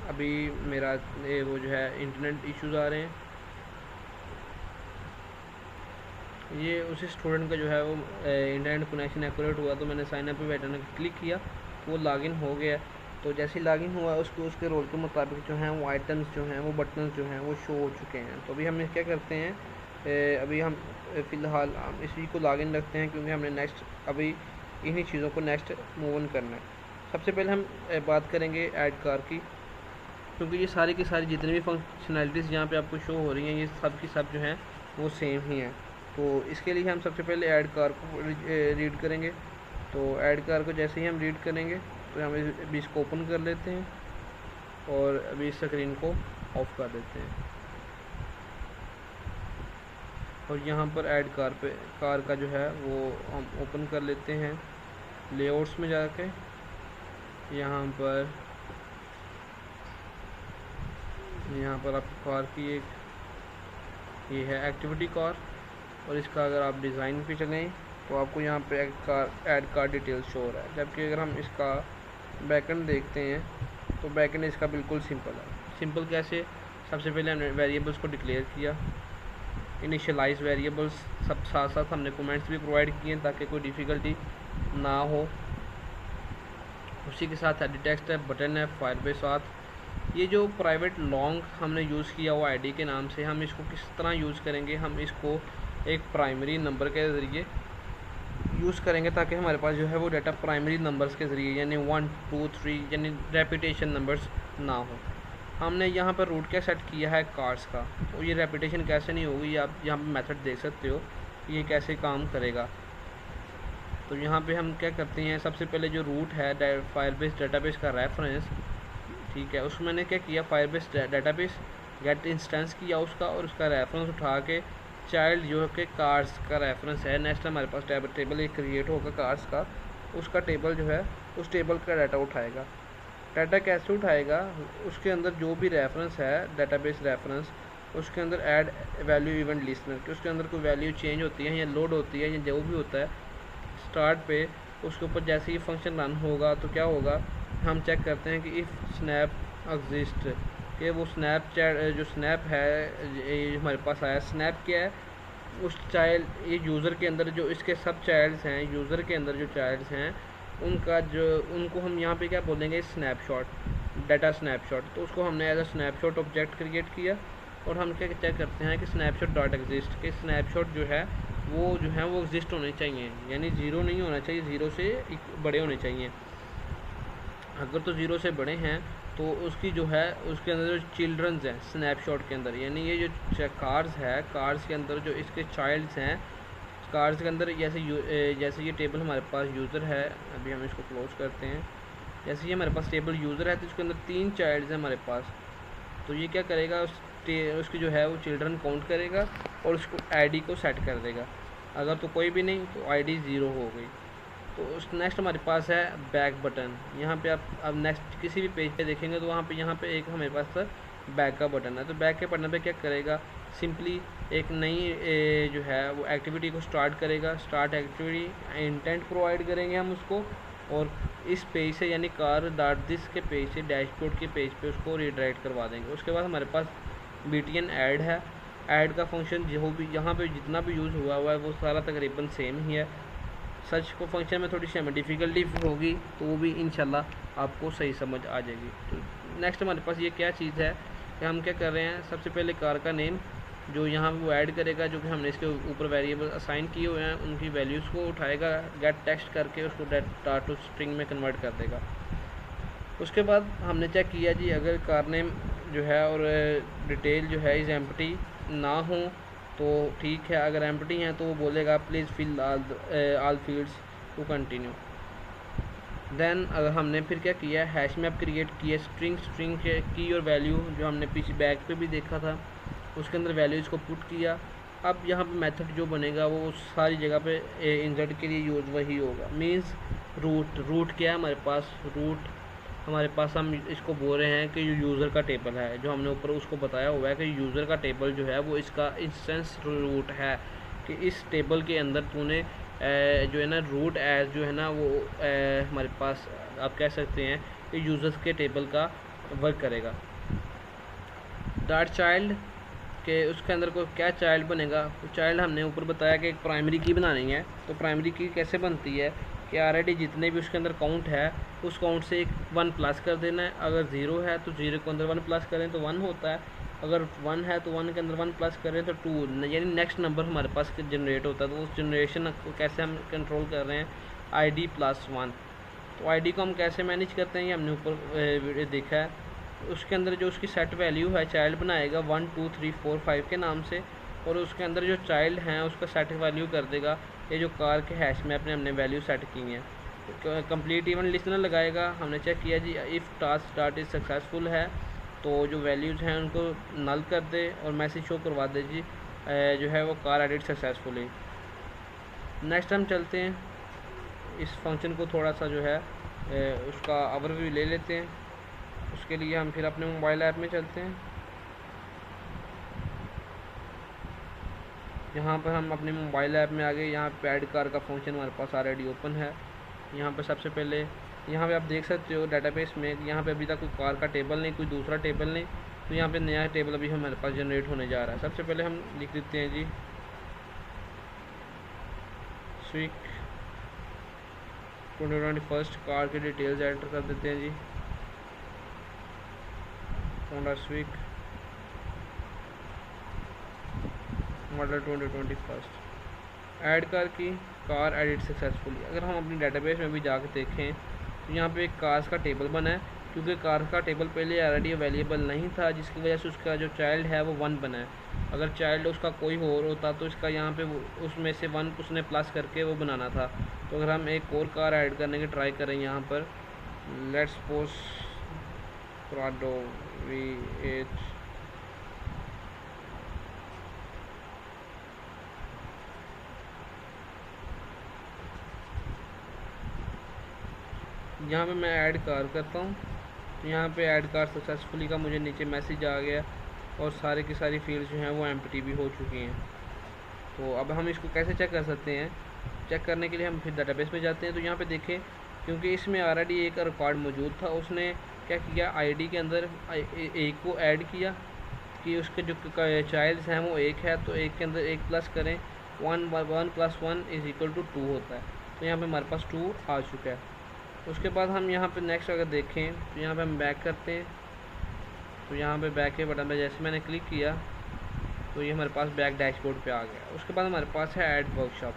अभी मेरा वो जो है इंटरनेट इश्यूज़ आ रहे हैं। ये उसी स्टूडेंट का जो है वो इंटरनेट कनेक्शन एक्यूरेट हुआ, तो मैंने साइन अप पे बटन क्लिक किया, वो लॉगिन हो गया। तो जैसे ही लॉगिन हुआ उसको उसके रोल के मुताबिक जो हैं वो आइटम्स जो हैं वो बटन जो हैं वो शो हो चुके हैं। तो अभी हम क्या करते हैं, अभी हम फ़िलहाल हम इसी को लॉगिन रखते हैं, क्योंकि हमने नेक्स्ट अभी इन्हीं चीज़ों को नेक्स्ट मूव ऑन करना है। सबसे पहले हम बात करेंगे ऐड कार की, क्योंकि ये सारी की सारी जितनी भी फंक्शनैलिटीज़ यहाँ पे आपको शो हो रही हैं ये सब की सब जो हैं वो सेम ही हैं। तो इसके लिए हम सबसे पहले ऐड कार को रीड करेंगे। तो ऐड कार को जैसे ही हम रीड करेंगे तो हम अभी इसको ओपन कर लेते हैं और अभी इस स्क्रीन को ऑफ कर देते हैं। और यहाँ पर ऐड कार का जो है वो हम ओपन कर लेते हैं लेआउट्स में जाके। यहाँ पर आपकी कार की एक ये है एक्टिविटी कार, और इसका अगर आप डिज़ाइन पे चलें तो आपको यहाँ पे ऐड कार डिटेल्स शो हो रहा है। जबकि अगर हम इसका बैकएंड देखते हैं तो बैकएंड इसका बिल्कुल सिंपल है। सिंपल कैसे? सबसे पहले हमने वेरिएबल्स को डिक्लेयर किया, इनिशियलाइज वेरिएबल्स, सब साथ साथ हमने कमेंट्स भी प्रोवाइड किए ताकि कोई डिफ़िकल्टी ना हो। उसी के साथ एडिट टेक्स्ट है, बटन है, फायरबेस साथ। ये जो प्राइवेट लॉन्ग हमने यूज़ किया हुआ आईडी के नाम से, हम इसको किस तरह यूज़ करेंगे? हम इसको एक प्राइमरी नंबर के ज़रिए यूज़ करेंगे ताकि हमारे पास जो है वो डाटा प्राइमरी नंबर्स के ज़रिए यानी 1 2 3 यानी रेपिटेशन नंबर्स ना हो। हमने यहाँ पर रूट क्या सेट किया है? कार्स का। तो ये रेपिटेशन कैसे नहीं होगी, आप यहाँ पर मेथड देख सकते हो ये कैसे काम करेगा। तो यहाँ पे हम क्या करते हैं, सबसे पहले जो रूट है फायरबेस डेटाबेस का रेफरेंस, ठीक है, उसमें मैंने क्या किया, फायरबेस डेटाबेस गेट इंस्टेंस किया उसका और उसका रेफरेंस उठा के चाइल्ड जो है कि कार्स का रेफरेंस है। नेक्स्ट हमारे पास टेबल एक क्रिएट होगा कार्स का, उसका टेबल जो है उस टेबल का डाटा उठाएगा। डाटा कैसे उठाएगा? उसके अंदर जो भी रेफरेंस है डेटाबेस रेफरेंस, उसके अंदर ऐड वैल्यू इवेंट लिस्टनर कि उसके अंदर कोई वैल्यू चेंज होती है या लोड होती है या जो भी होता है स्टार्ट पे, उसके ऊपर जैसे ही फंक्शन रन होगा तो क्या होगा, हम चेक करते हैं कि इफ़ स्नैप एग्जिस्ट कि वो स्नैपचैट जो स्नैप है ये हमारे पास आया। स्नैप क्या है? उस चाइल्ड ये यूज़र के अंदर जो इसके सब चाइल्ड्स हैं, यूज़र के अंदर जो चाइल्ड्स हैं उनका जो उनको हम यहाँ पे क्या बोलेंगे, स्नैपशॉट, डाटा स्नैपशॉट। तो उसको हमने as a snapshot object create किया और हम क्या चेक करते हैं कि स्नैपशॉट डॉट एग्जिस्ट कि स्नैपशॉट जो है वो एग्जिस्ट होने चाहिए, यानी ज़ीरो नहीं होना चाहिए, ज़ीरो से बड़े होने चाहिए। अगर तो ज़ीरो से बड़े हैं तो उसकी जो है उसके अंदर जो चिल्ड्रंस हैं स्नैपशॉट के अंदर, यानी ये जो कार्स है, कार्स के अंदर जो इसके चाइल्ड्स हैं, कार्स के अंदर जैसे ये टेबल हमारे पास यूज़र है, अभी हम इसको क्लोज करते हैं। जैसे ये हमारे पास टेबल यूज़र है तो इसके अंदर 3 चाइल्ड्स हैं हमारे पास। तो ये क्या करेगा, उसकी जो है वो चिल्ड्रन काउंट करेगा और उसको आईडी को सेट कर देगा। अगर तो कोई भी नहीं तो आईडी 0 हो गई। तो उस नेक्स्ट हमारे पास है बैक बटन। यहाँ पे आप अब नेक्स्ट किसी भी पेज पे देखेंगे तो यहाँ पे एक हमारे पास बैक का बटन है। तो बैक के बटन पे क्या करेगा, सिंपली एक नई जो है वो एक्टिविटी को स्टार्ट करेगा। स्टार्ट एक्टिविटी इंटेंट प्रोवाइड करेंगे हम उसको और इस पेज से यानी car.this के पेज से डैशबोर्ड के पेज पे उसको रीडायरेक्ट करवा देंगे। उसके बाद हमारे पास btn ऐड है। ऐड का फंक्शन जो भी यहाँ पे जितना भी यूज़ हुआ है वो सारा तकरीबन सेम ही है। सर्च को फंक्शन में थोड़ी सी हमें डिफ़िकल्टी होगी तो वो भी इंशाल्लाह आपको सही समझ आ जाएगी। तो नेक्स्ट हमारे पास ये क्या चीज़ है कि हम क्या कर रहे हैं, सबसे पहले कार का नेम जो यहाँ वो ऐड करेगा, जो कि हमने इसके ऊपर वेरिएबल असाइन किए हुए हैं उनकी वैल्यूज़ को उठाएगा, गेट टेक्स्ट करके उसको डाटा टू स्ट्रिंग में कन्वर्ट कर देगा। उसके बाद हमने चेक किया जी अगर कार नेम जो है और डिटेल जो है इज़ एम्प्टी ना हो तो ठीक है, अगर एम्प्टी हैं तो वो बोलेगा please fill all fields to continue. Then अगर हमने फिर क्या किया, हैश मैप क्रिएट किया स्ट्रिंग की और वैल्यू जो हमने पीछे बैक पे भी देखा था उसके अंदर वैल्यूज़ को पुट किया। अब यहाँ पे मेथड जो बनेगा वो सारी जगह पे इंसर्ट के लिए यूज़ वही होगा। मींस रूट क्या है हमारे पास, रूट हमारे पास हम इसको बोल रहे हैं कि जो यूज़र का टेबल है जो हमने ऊपर उसको बताया हुआ है कि यूज़र का टेबल जो है वो इसका इंस्टेंस रूट है कि इस टेबल के अंदर तूने जो है ना रूट एज जो है ना वो हमारे पास आप कह सकते हैं कि यूज़र्स के टेबल का वर्क करेगा। डॉट चाइल्ड के उसके अंदर को क्या चाइल्ड बनेगा, तो चाइल्ड हमने ऊपर बताया कि एक प्राइमरी की बनानी है। तो प्राइमरी की कैसे बनती है कि ऑलरेडी जितने भी उसके अंदर काउंट है उस काउंट से एक 1 प्लस कर देना है। अगर 0 है तो 0 के अंदर 1 प्लस करें तो 1 होता है, अगर 1 है तो 1 के अंदर 1 प्लस करें तो 2, यानी नेक्स्ट नंबर हमारे पास जनरेट होता है। तो उस जनरेशन को कैसे हम कंट्रोल कर रहे हैं, ID +1। तो ID को हम कैसे मैनेज करते हैं ये हमने ऊपर देखा है। उसके अंदर जो उसकी सेट वैल्यू है चाइल्ड बनाएगा 1 2 3 4 5 के नाम से और उसके अंदर जो चाइल्ड हैं उसका सेट वैल्यू कर देगा ये जो कार के हैश मैप ने हमने वैल्यू सेट की हैं। कंप्लीट इवेंट लिस्टनर लगाएगा। हमने चेक किया जी if task start is successful है तो जो वैल्यूज़ हैं उनको नल कर दे और मैसेज शो करवा दे जी जो है वो कार एडिट सक्सेसफुली। नेक्स्ट हम चलते हैं इस फंक्शन को थोड़ा सा जो है उसका ओवरव्यू ले लेते हैं। उसके लिए हम फिर अपने मोबाइल ऐप में चलते हैं। यहाँ पर हम अपने मोबाइल ऐप में आ गए। यहाँ पे ऐड कार का फंक्शन हमारे पास ऑलरेडी ओपन है। यहाँ पर सबसे पहले यहाँ पे आप देख सकते हो डेटाबेस में यहाँ पे अभी तक कोई कार का टेबल नहीं, कोई दूसरा टेबल नहीं, तो यहाँ पे नया टेबल अभी हमारे पास जनरेट होने जा रहा है। सबसे पहले हम लिख देते हैं जी स्विक 2021 कार की डिटेल्स एंटर कर देते हैं जी। Honda Civic model 2021 add car की कार एडिट सक्सेसफुली। अगर हम अपनी डेटाबेस में भी जाकर देखें तो यहाँ पे एक कार्स का टेबल बना है, क्योंकि कार्स का टेबल पहले ऑलरेडी अवेलेबल नहीं था, जिसकी वजह से उसका जो चाइल्ड है वो 1 बना है। अगर चाइल्ड उसका कोई और होता तो इसका यहाँ पे उसमें से 1 उसने प्लस करके वो बनाना था। तो अगर हम एक और कार ऐड करने की ट्राई करें यहाँ पर, लेट्स सपोज प्राडो V8 यहाँ पे मैं ऐड कार करता हूँ। तो यहाँ पे ऐड कार सक्सेसफुली का मुझे नीचे मैसेज आ गया और सारे की सारी फील्ड जो हैं वो एम्प्टी भी हो चुकी हैं। तो अब हम इसको कैसे चेक कर सकते हैं? चेक करने के लिए हम फिर डेटाबेस में जाते हैं। तो यहाँ पे देखें, क्योंकि इसमें ऑलरेडी एक रिकॉर्ड मौजूद था, उसने क्या किया, आईडी के अंदर एक को ऐड किया कि उसके जो चाइल्ड्स हैं वो 1 है, तो 1 के अंदर 1 प्लस करें, 1 + 1 = 2 होता है। तो यहाँ पे हमारे पास 2 आ चुका है। उसके बाद हम यहाँ पे नेक्स्ट अगर देखें तो यहाँ पे हम बैक करते हैं। तो यहाँ पे बैक के बटन पे जैसे मैंने क्लिक किया तो ये हमारे पास बैक डैशबोर्ड पे आ गया। उसके बाद हमारे पास है ऐड वर्कशॉप।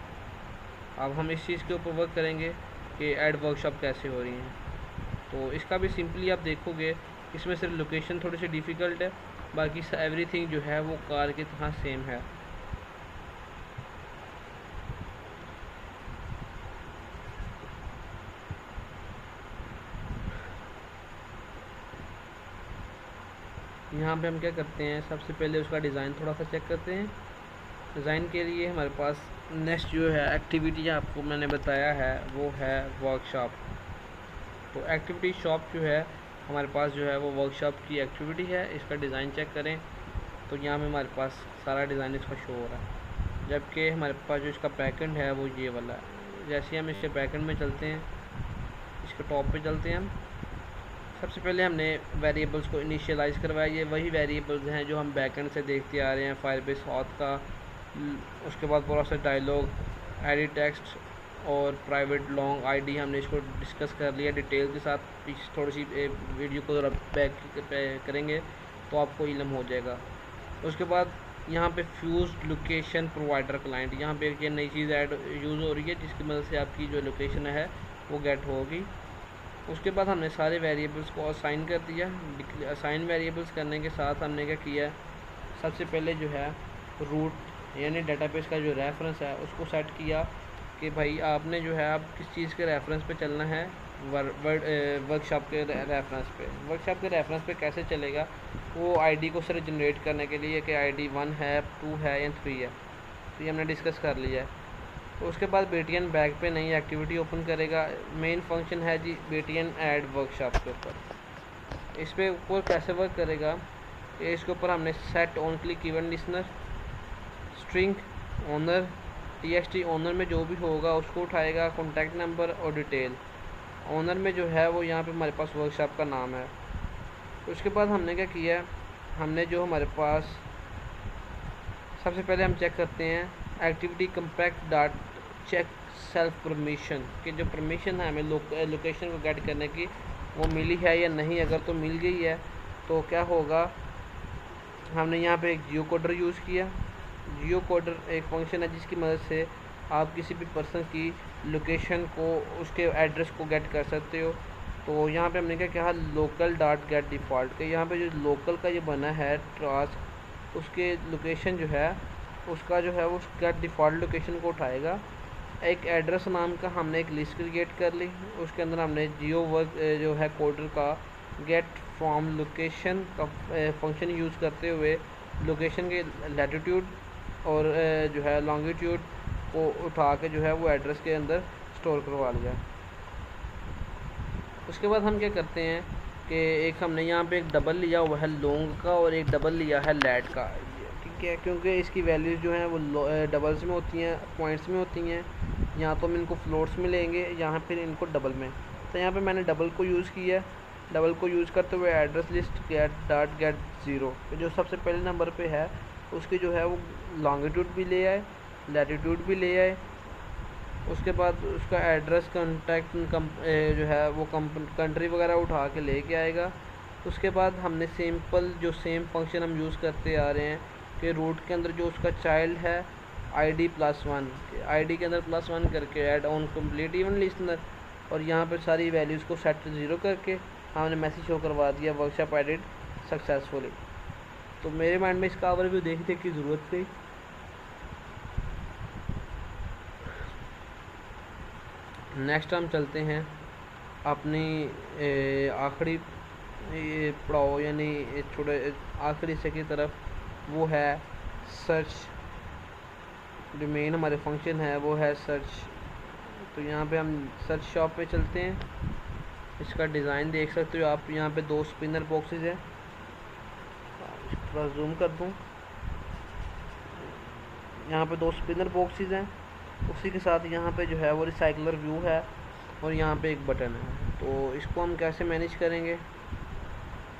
अब हम इस चीज़ के ऊपर वर्क करेंगे कि ऐड वर्कशॉप कैसे हो रही हैं। तो इसका भी सिंपली आप देखोगे, इसमें सिर्फ लोकेशन थोड़ी सी डिफ़िकल्ट है, बाकी एवरीथिंग जो है वो कार की तरह सेम है। यहाँ पे हम क्या करते हैं, सबसे पहले उसका डिज़ाइन थोड़ा सा चेक करते हैं। डिज़ाइन के लिए हमारे पास नेक्स्ट जो है एक्टिविटी आपको मैंने बताया है वो है वर्कशॉप। तो एक्टिविटी शॉप जो है हमारे पास जो है वो वर्कशॉप की एक्टिविटी है। इसका डिज़ाइन चेक करें तो यहाँ पे हमारे पास सारा डिज़ाइन इसका शो हो रहा है, जबकि हमारे पास जो इसका बैकएंड है वो ये वाला है। जैसे ही हम इसके बैकएंड में चलते हैं, इसके टॉप पे चलते हैं हम, सबसे पहले हमने वेरिएबल्स को इनिशियलाइज़ करवाया। ये वही वेरिएबल्स हैं जो हम बैकएंड से देखते आ रहे हैं, फायरबेस ऑथ का। उसके बाद प्रोसेस डायलॉग, एडिट टेक्स्ट और प्राइवेट लॉन्ग आईडी हमने इसको डिस्कस कर लिया डिटेल के साथ। थोड़ी सी वीडियो को ज़रा बैक करेंगे तो आपको इल्म हो जाएगा। उसके बाद यहाँ पे फ्यूज लोकेशन प्रोवाइडर क्लाइंट, यहाँ पे एक ये नई चीज़ ऐड यूज़ हो रही है जिसकी मदद से आपकी जो लोकेशन है वो गेट होगी। उसके बाद हमने सारे वेरिएबल्स को असाइन कर दिया। असाइन वेरिएबल्स करने के साथ हमने क्या किया, सबसे पहले जो है रूट यानी डेटाबेस का जो रेफरेंस है उसको सेट किया कि भाई आपने जो है आप किस चीज़ के रेफरेंस पे चलना है, वर्कशॉप के रेफरेंस पे। वर्कशॉप के रेफरेंस पे कैसे चलेगा, वो आईडी को सिर्फ जनरेट करने के लिए कि आईडी 1 है, 2 है या 3 है। तो ये हमने डिस्कस कर लिया है। तो उसके बाद BTN बैक पे नई एक्टिविटी ओपन करेगा। मेन फंक्शन है जी BTN ऐड वर्कशॉप के ऊपर। इस पे ऊपर कैसे वर्क करेगा, इसके ऊपर हमने set on click event listener, string owner, TXT owner में जो भी होगा उसको उठाएगा, कॉन्टैक्ट नंबर और डिटेल। ओनर में जो है वो यहाँ पे हमारे पास वर्कशॉप का नाम है। उसके बाद हमने क्या किया, हमने जो हमारे पास सबसे पहले हम चेक करते हैं activity compact dot check self permission कि जो परमिशन है हमें लोकेशन को गेट करने की वो मिली है या नहीं। अगर तो मिल गई है तो क्या होगा, हमने यहाँ पे एक जियो कोडर यूज़ किया। जियो कोडर एक फंक्शन है जिसकी मदद से आप किसी भी पर्सन की लोकेशन को, उसके एड्रेस को गेट कर सकते हो। तो यहाँ पे हमने क्या कहा, लोकल डॉट गेट डिफ़ॉल्ट के यहाँ पे जो लोकल का ये बना है टास्क, उसके लोकेशन जो है उसका जो है वो गेट डिफ़ॉल्ट लोकेशन को उठाएगा। एक एड्रेस नाम का हमने एक लिस्ट क्रिएट कर ली, उसके अंदर हमने जियो वर्क जो है कोडर का गेट फ्रॉम लोकेशन का फंक्शन यूज़ करते हुए लोकेशन के लैटिट्यूड और जो है लॉन्गिट्यूड को उठा के जो है वो एड्रेस के अंदर स्टोर करवा लिया। उसके बाद हम क्या करते हैं कि एक हमने यहाँ पे एक डबल लिया हुआ है लॉन्ग का और एक डबल लिया है लैट का। ठीक क्या, क्योंकि इसकी वैल्यूज़ जो हैं वो डबल्स में होती हैं, पॉइंट्स में होती हैं। यहाँ तो हम इनको फ्लोट्स में लेंगे, यहाँ फिर इनको डबल में। तो यहाँ पे मैंने डबल को यूज़ किया। डबल को यूज़ करते हुए एड्रेस लिस्ट गेट 0, जो सबसे पहले नंबर पे है उसकी जो है वो लॉन्गिट्यूड भी ले आए, लैटिट्यूड भी ले आए। उसके बाद उसका एड्रेस कॉन्टैक्ट जो है वो कंट्री वगैरह उठा के लेके आएगा। उसके बाद हमने सिंपल जो सेम फंक्शन हम यूज़ करते आ रहे हैं कि रूट के अंदर जो उसका चाइल्ड है ID +1, ID के अंदर +1 करके add on complete even listener, और यहाँ पर सारी वैल्यूज़ को सेट टू 0 करके हमने मैसेज शो करवा दिया वर्कशॉप एडिट सक्सेसफुली। तो मेरे माइंड में इसका ओवरव्यू देखने की ज़रूरत थी। नेक्स्ट हम चलते हैं अपनी आखिरी पड़ाव यानी थोड़े आखिरी हिस्से की तरफ, वो है सर्च। जो मेन हमारे फंक्शन है वो है सर्च। तो यहाँ पे हम सर्च शॉप पे चलते हैं। इसका डिज़ाइन देख सकते हो आप, यहाँ पे 2 स्पिनर बॉक्सेस हैं। थोड़ा जूम कर दूँ, यहाँ पे 2 स्पिनर बॉक्सेस हैं। उसी के साथ यहाँ पे जो है वो रिसाइकलर व्यू है और यहाँ पे एक बटन है। तो इसको हम कैसे मैनेज करेंगे,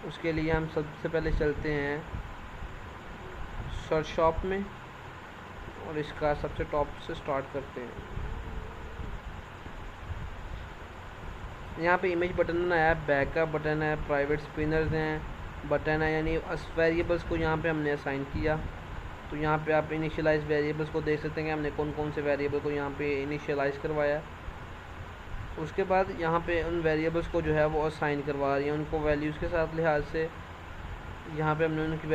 उसके लिए हम सबसे पहले चलते हैं सर्च शॉप में और इसका सबसे टॉप से स्टार्ट करते हैं। यहाँ पे इमेज बटन है, बैकअप बटन है, प्राइवेट स्पिनर्स हैं, बटन है, यानी वेरिएबल्स को यहाँ पे हमने असाइन किया। तो यहाँ पे आप इनिशियलाइज वेरिएबल्स को देख सकते हैं कि हमने कौन कौन से वेरिएबल को यहाँ पे इनिशियलाइज करवाया। उसके बाद यहाँ पे उन वेरिएबल्स को जो है वो असाइन करवा रही है, उनको वैल्यूज़ के साथ लिहाज से यहाँ पे हमने उनकी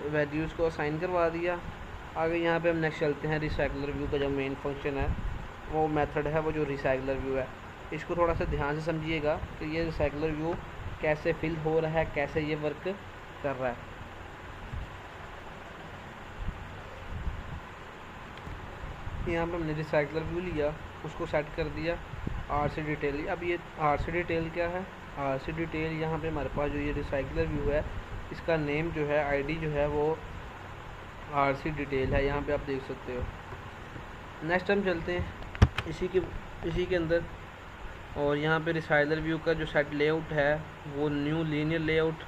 वैल्यूज़ को असाइन करवा दिया। आगे यहाँ पे हम नेक्स्ट चलते हैं रिसाइकलर व्यू का जो मेन फंक्शन है, वो मेथड है वो जो रिसाइकलर व्यू है। इसको थोड़ा सा ध्यान से समझिएगा कि ये रिसाइकलर व्यू कैसे फिल हो रहा है, कैसे ये वर्क कर रहा है। यहाँ पे हमने रिसाइकलर व्यू लिया, उसको सेट कर दिया RC डिटेल। अब ये RC डिटेल क्या है, RC डिटेल यहाँ पे हमारे पास जो ये रिसाइकलर व्यू है इसका नेम जो है ID जो है वो RC डिटेल है, यहाँ पे आप देख सकते हो। नेक्स्ट हम चलते हैं इसी के अंदर, और यहाँ पे रिसाइकलर व्यू का जो सेट लेआउट है वो न्यू लीनियर लेआउट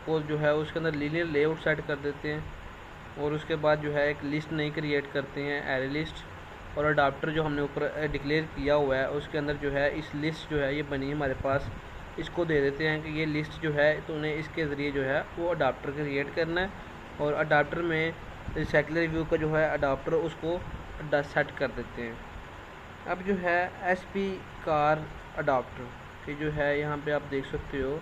को जो है उसके अंदर लीनियर लेआउट सेट कर देते हैं। और उसके बाद जो है एक लिस्ट नई क्रिएट करते हैं, एरे लिस्ट, और अडाप्टर जो हमने ऊपर डिक्लेयर किया हुआ है उसके अंदर जो है इस लिस्ट जो है ये बनी हमारे पास, इसको दे देते हैं कि ये लिस्ट जो है तो उन्हें इसके ज़रिए जो है वो अडाप्टर क्रिएट करना है। और अडाप्टर में रिसाइकलर व्यू का जो है अडाप्टर उसको सेट कर देते हैं। अब जो है SP कार अडाप्टर के जो है यहाँ पे आप देख सकते हो,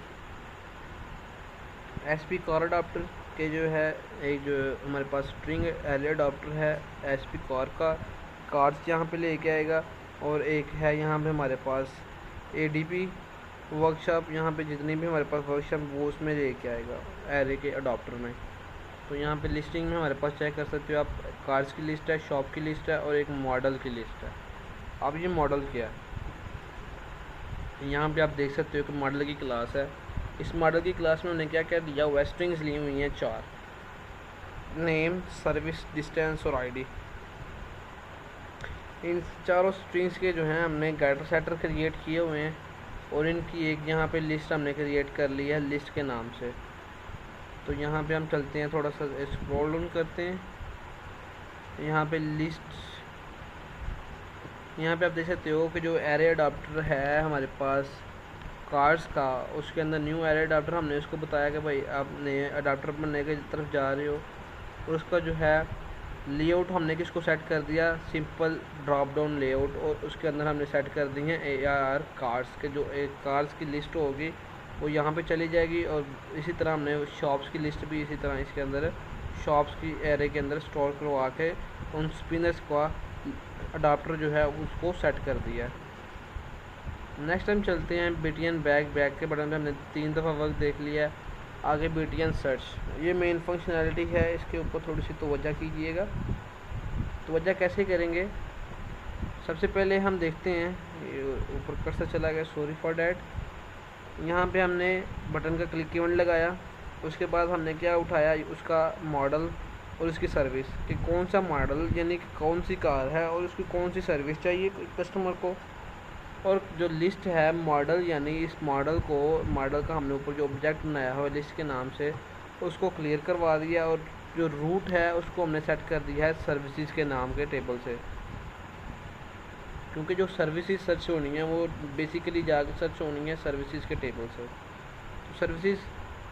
SP कार अडाप्टर के जो है एक जो हमारे पास स्ट्रिंग एरे अडाप्टर है SP कार का, कार्ड्स यहाँ पे लेके आएगा। और एक है यहाँ पे हमारे पास ADP वर्कशॉप, यहाँ पे जितनी भी हमारे पास वर्कशॉप वो उसमें लेके आएगा एरे के अडाप्टर में। तो यहाँ पे लिस्टिंग में हमारे पास चेक कर सकते हो आप, कार्ड्स की लिस्ट है, शॉप की लिस्ट है और एक मॉडल की लिस्ट है। अब ये मॉडल क्या है, यहाँ पे आप देख सकते हो कि मॉडल की क्लास है। इस मॉडल की क्लास में उन्हें क्या क्या दिया हुआ है, स्ट्रिंग्स ली हुई हैं 4, नेम, सर्विस, डिस्टेंस और ID। इन चारों स्ट्रिंग्स के जो हैं हमने गेटर सेटर क्रिएट किए हुए हैं और इनकी एक यहाँ पे लिस्ट हमने क्रिएट कर ली है लिस्ट के नाम से। तो यहाँ पे हम चलते हैं, थोड़ा सा स्क्रॉल डाउन करते हैं, यहाँ पे लिस्ट, यहाँ पे आप देख सकते हो कि जो एरे अडाप्टर है हमारे पास कार्ड्स का, उसके अंदर न्यू एरे अडाप्टर हमने उसको बताया कि भाई आप नए अडाप्टर बनने की तरफ जा रहे हो। और उसका जो है लेआउट हमने किसको सेट कर दिया, सिंपल ड्रॉप डाउन लेआउट, और उसके अंदर हमने सेट कर दी हैं AR कार्ड्स के, जो एक कार्ड्स की लिस्ट होगी वो यहाँ पे चली जाएगी। और इसी तरह हमने शॉप्स की लिस्ट भी इसी तरह इसके अंदर शॉप्स की एरे के अंदर स्टोर करवा के उन स्पिनर्स का अडाप्टर जो है उसको सेट कर दिया। नेक्स्ट हम चलते हैं BTN बैक के बटन पे हमने 3 दफ़ा वर्क देख लिया है। आगे BTN सर्च, ये मेन फंक्शनैलिटी है, इसके ऊपर थोड़ी सी तवज्जो कीजिएगा। तवज्जो कैसे करेंगे, सबसे पहले हम देखते हैं, ये ऊपर कर्सर चला गया, सॉरी फॉर डैट। यहाँ पे हमने बटन का क्लिक इवेंट लगाया, उसके बाद हमने क्या उठाया, उसका मॉडल और उसकी सर्विस, कि कौन सा मॉडल यानी कि कौन सी कार है और उसकी कौन सी सर्विस चाहिए कस्टमर को। और जो लिस्ट है मॉडल, यानी इस मॉडल का हमने ऊपर जो ऑब्जेक्ट बनाया हुआ है लिस्ट के नाम से, उसको क्लियर करवा दिया। और जो रूट है उसको हमने सेट कर दिया है सर्विसेज के नाम के टेबल से, क्योंकि जो सर्विसेज सर्च होनी है वो बेसिकली जाकर सर्च होनी है सर्विसेज के टेबल से। तो सर्विसेज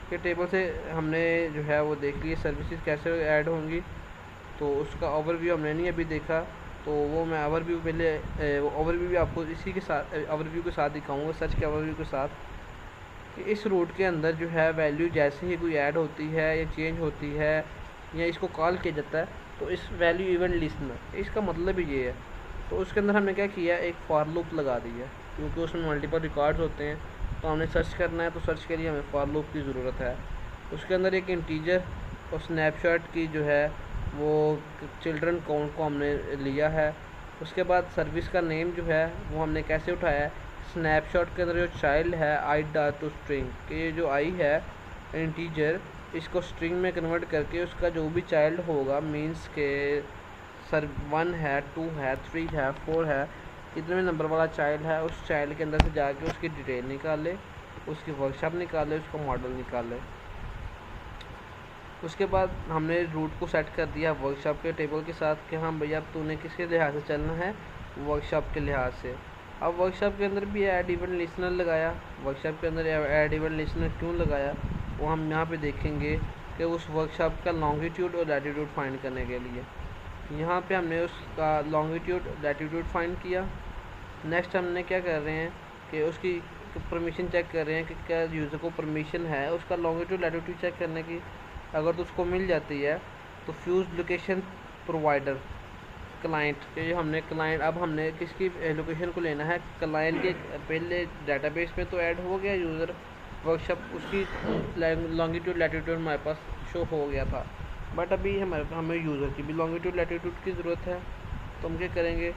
के टेबल से हमने जो है वो देख लिए सर्विसेज कैसे ऐड होंगी, तो उसका ओवरव्यू हमने नहीं अभी देखा, तो वो मैं ओवरव्यू भी आपको इसी के साथ ओवरव्यू के साथ दिखाऊंगा, सर्च के ओवरव्यू के साथ, कि इस रूट के अंदर जो है वैल्यू जैसे ही कोई ऐड होती है या चेंज होती है या इसको कॉल किया जाता है, तो इस वैल्यू इवेंट लिस्टनर, इसका मतलब ही ये है। तो उसके अंदर हमने क्या किया, एक फॉर लूप लगा दी है, क्योंकि उसमें मल्टीपल रिकॉर्ड्स होते हैं, तो हमने सर्च करना है, तो सर्च के लिए हमें फॉर लूप की ज़रूरत है। उसके अंदर एक इंटीजर और स्नैपशॉट की जो है वो चिल्ड्रन काउंट को हमने लिया है। उसके बाद सर्विस का नेम जो है वो हमने कैसे उठाया है, स्नैपशॉट के अंदर जो चाइल्ड है आई डाट टू स्ट्रिंग, कि ये जो आई है इंटीजर, इसको स्ट्रिंग में कन्वर्ट करके उसका जो भी चाइल्ड होगा, मींस के सर 1 है 2 है 3 है 4 है, कितने नंबर वाला चाइल्ड है, उस चाइल्ड के अंदर से जाके उसकी डिटेल निकाले, उसकी वर्कशॉप निकाले, उसका मॉडल निकाले। उसके बाद हमने रूट को सेट कर दिया वर्कशॉप के टेबल के साथ, कि हाँ भैया तूने किसके लिहाज से चलना है, वर्कशॉप के लिहाज से। अब वर्कशॉप के अंदर भी ऐड इवेंट लिस्टनर लगाया। वर्कशॉप के अंदर ऐड इवेंट लिस्टनर क्यों लगाया वो हम यहाँ पे देखेंगे, कि उस वर्कशॉप का लॉन्गिट्यूड और लैटिट्यूड फाइंड करने के लिए। यहाँ पे हमने उसका लॉन्गिट्यूड लैटिट्यूड फाइंड किया। नेक्स्ट हमने क्या कर रहे हैं कि उसकी परमिशन चेक कर रहे हैं कि क्या यूज़र को परमिशन है उसका लॉन्गिट्यूड लैटिट्यूड चेक करने की। अगर तो उसको मिल जाती है तो फ्यूज लोकेशन प्रोवाइडर क्लाइंट के, जो हमने क्लाइंट, अब हमने किसकी लोकेशन को लेना है, क्लाइंट के पहले डेटाबेस में तो ऐड हो गया यूज़र वर्कशॉप, उसकी लॉन्गिट्यूड लैटिट्यूड हमारे पास शो हो गया था, बट अभी हमें यूज़र की भी लॉन्गिट्यूड लैटिट्यूड की ज़रूरत है। तो हम क्या करेंगे,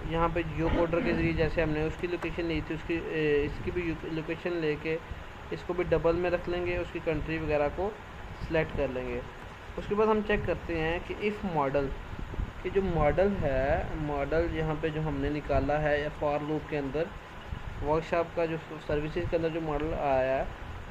यहाँ पे जियो कोडर के ज़रिए जैसे हमने उसकी लोकेशन ली थी, उसकी इसकी भी लोकेशन लेके इसको भी डबल में रख लेंगे, उसकी कंट्री वगैरह को सिलेक्ट कर लेंगे। उसके बाद हम चेक करते हैं कि इफ़ मॉडल कि जो मॉडल है, मॉडल यहाँ पे जो हमने निकाला है या फॉर लूप के अंदर वर्कशॉप का जो सर्विसेज के अंदर जो मॉडल आया है,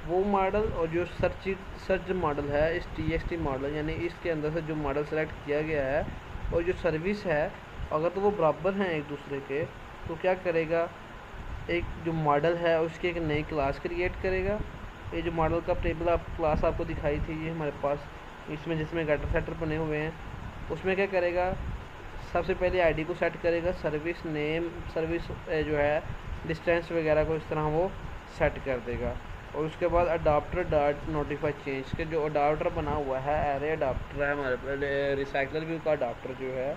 वो मॉडल और जो सर्च मॉडल है इस TXT मॉडल, यानी इसके अंदर से जो मॉडल सेलेक्ट किया गया है और जो सर्विस है, अगर तो वो बराबर हैं एक दूसरे के, तो क्या करेगा, एक जो मॉडल है उसकी एक नई क्लास क्रिएट करेगा। ये जो मॉडल का टेबल क्लास आपको दिखाई थी ये हमारे पास, इसमें जिसमें गेटर सेटर बने हुए हैं, उसमें क्या करेगा, सबसे पहले आईडी को सेट करेगा, सर्विस नेम, सर्विस जो है डिस्टेंस वगैरह को इस तरह वो सेट कर देगा। और उसके बाद अडाप्टर डॉट नोटिफाई चेंज के जो अडाप्टर बना हुआ है, एरे अडाप्टर है हमारे पहले, रिसाइकलर व्यू का अडाप्टर जो है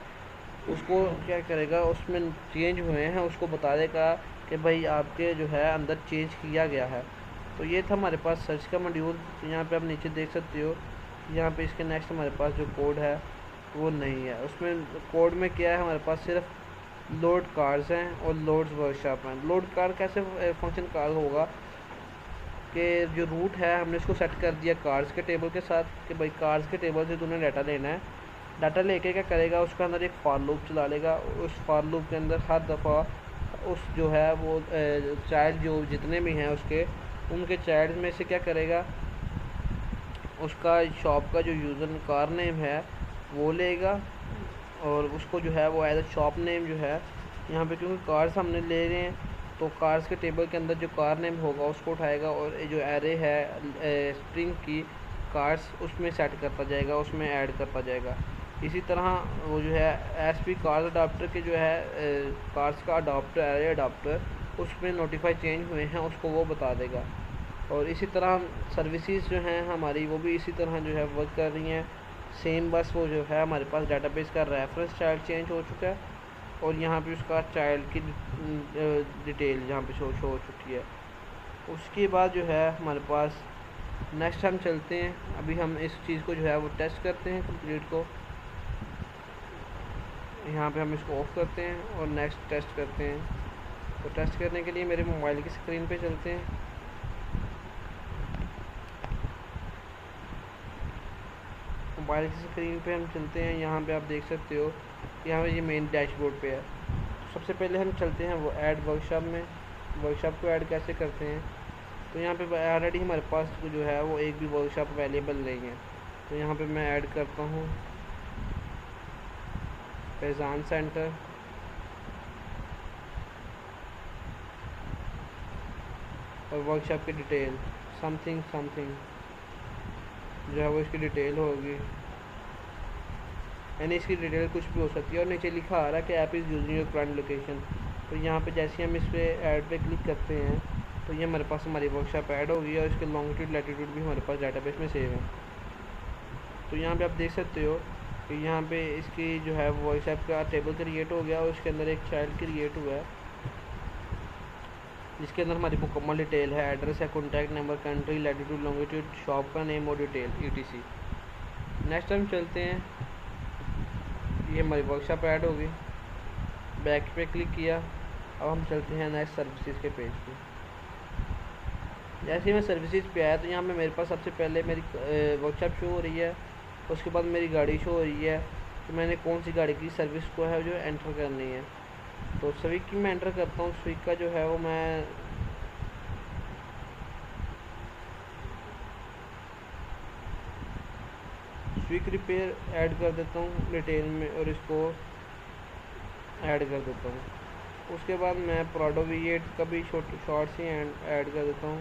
उसको क्या करेगा, उसमें चेंज हुए हैं उसको बता देगा कि भाई आपके जो है अंदर चेंज किया गया है। तो ये था हमारे पास सर्च का मॉड्यूल। तो यहाँ पे आप नीचे देख सकते हो, यहाँ पे इसके नेक्स्ट हमारे पास जो कोड है वो नहीं है, उसमें कोड में क्या है, हमारे पास सिर्फ लोड कार्स हैं और लोड्स वर्कशॉप हैं। लोड कार कैसे फंक्शन कॉल होगा कि जो रूट है हमने इसको सेट कर दिया कार्स के टेबल के साथ, कि भाई कार्स के टेबल से तूने डाटा लेना है, डाटा लेके क्या करेगा, उसके अंदर एक फॉर लूप चला लेगा। उस फॉर लूप के अंदर हर दफ़ा उस जो है वो चाइल्ड जो जितने भी हैं उसके, उनके चाइल्ड में से क्या करेगा, उसका शॉप का जो यूज़र कार नेम है वो लेगा और उसको जो है वो एज अ शॉप नेम जो है, यहाँ पे क्योंकि कार्स हमने ले रहे हैं तो कार्स के टेबल के अंदर जो कार नेम होगा उसको उठाएगा और जो एरे है स्ट्रिंग की कार्स उसमें सेट करता जाएगा, उसमें ऐड करता जाएगा। इसी तरह वो जो है SP कार्स अडाप्टर के जो है कार्स का अडाप्टर, एरे अडाप्टर, उसमें नोटिफाई चेंज हुए हैं उसको वो बता देगा। और इसी तरह सर्विसेज जो हैं हमारी वो भी इसी तरह जो है वर्क कर रही हैं सेम, बस वो जो है हमारे पास डाटाबेस का रेफरेंस चाइल्ड चेंज हो चुका है और यहाँ पे उसका चाइल्ड की डिटेल यहाँ पे शो हो चुकी है। उसके बाद जो है हमारे पास नेक्स्ट हम चलते हैं, अभी हम इस चीज़ को जो है वो टेस्ट करते हैं कंप्लीट को। यहाँ पे हम इसको ऑफ करते हैं और नेक्स्ट टेस्ट करते हैं। तो टेस्ट करने के लिए मेरे मोबाइल की स्क्रीन पे चलते हैं। मोबाइल की स्क्रीन पे हम चलते हैं। यहाँ पे आप देख सकते हो यहाँ पे ये मेन डैशबोर्ड पे है। सबसे पहले हम चलते हैं वो ऐड वर्कशॉप में। वर्कशॉप को ऐड कैसे करते हैं, तो यहाँ पे ऑलरेडी हमारे पास जो है वो एक भी वर्कशॉप अवेलेबल नहीं है। तो यहाँ पे मैं ऐड करता हूँ फैज़ान सेंटर, और वर्कशॉप की डिटेल समथिंग समथिंग जो है वो इसकी डिटेल होगी, यानी इसकी डिटेल कुछ भी हो सकती है। और नीचे लिखा आ रहा है कि app is using your current location. तो यहाँ पे जैसे हम इस पर ऐड पे क्लिक करते हैं तो ये हमारे पास हमारी वर्कशॉप ऐड होगी और इसके लॉन्गिट्यूड लैटिट्यूड भी हमारे पास डाटाबेस में सेव है। तो यहाँ पे आप देख सकते हो कि यहाँ पे इसकी जो है वर्कशॉप का टेबल क्रिएट हो गया और उसके अंदर एक चाइल्ड क्रिएट हुआ है जिसके अंदर हमारी मुकम्मल डिटेल है, एड्रेस है, contact number, country, latitude, longitude, shop का नेम और डिटेल ETC। नेक्स्ट हम चलते हैं, ये हमारी वर्कशॉप ऐड होगी, बैक पे क्लिक किया। अब हम चलते हैं नेक्स्ट सर्विसेज के पेज पे। जैसे ही मैं सर्विसेज पे आया तो यहाँ पे मेरे पास सबसे पहले मेरी वर्कशॉप शो हो रही है, उसके बाद मेरी गाड़ी शो हो रही है कि मैंने कौन सी गाड़ी की सर्विस को है जो एंटर करनी है। तो स्विक की मैं एंटर करता हूँ। स्विक का जो है वो मैं स्विक रिपेयर ऐड कर देता हूँ डिटेल में और इसको ऐड कर देता हूँ। उसके बाद मैं प्राडो V8 का भी शॉर्ट सी ऐड कर देता हूँ।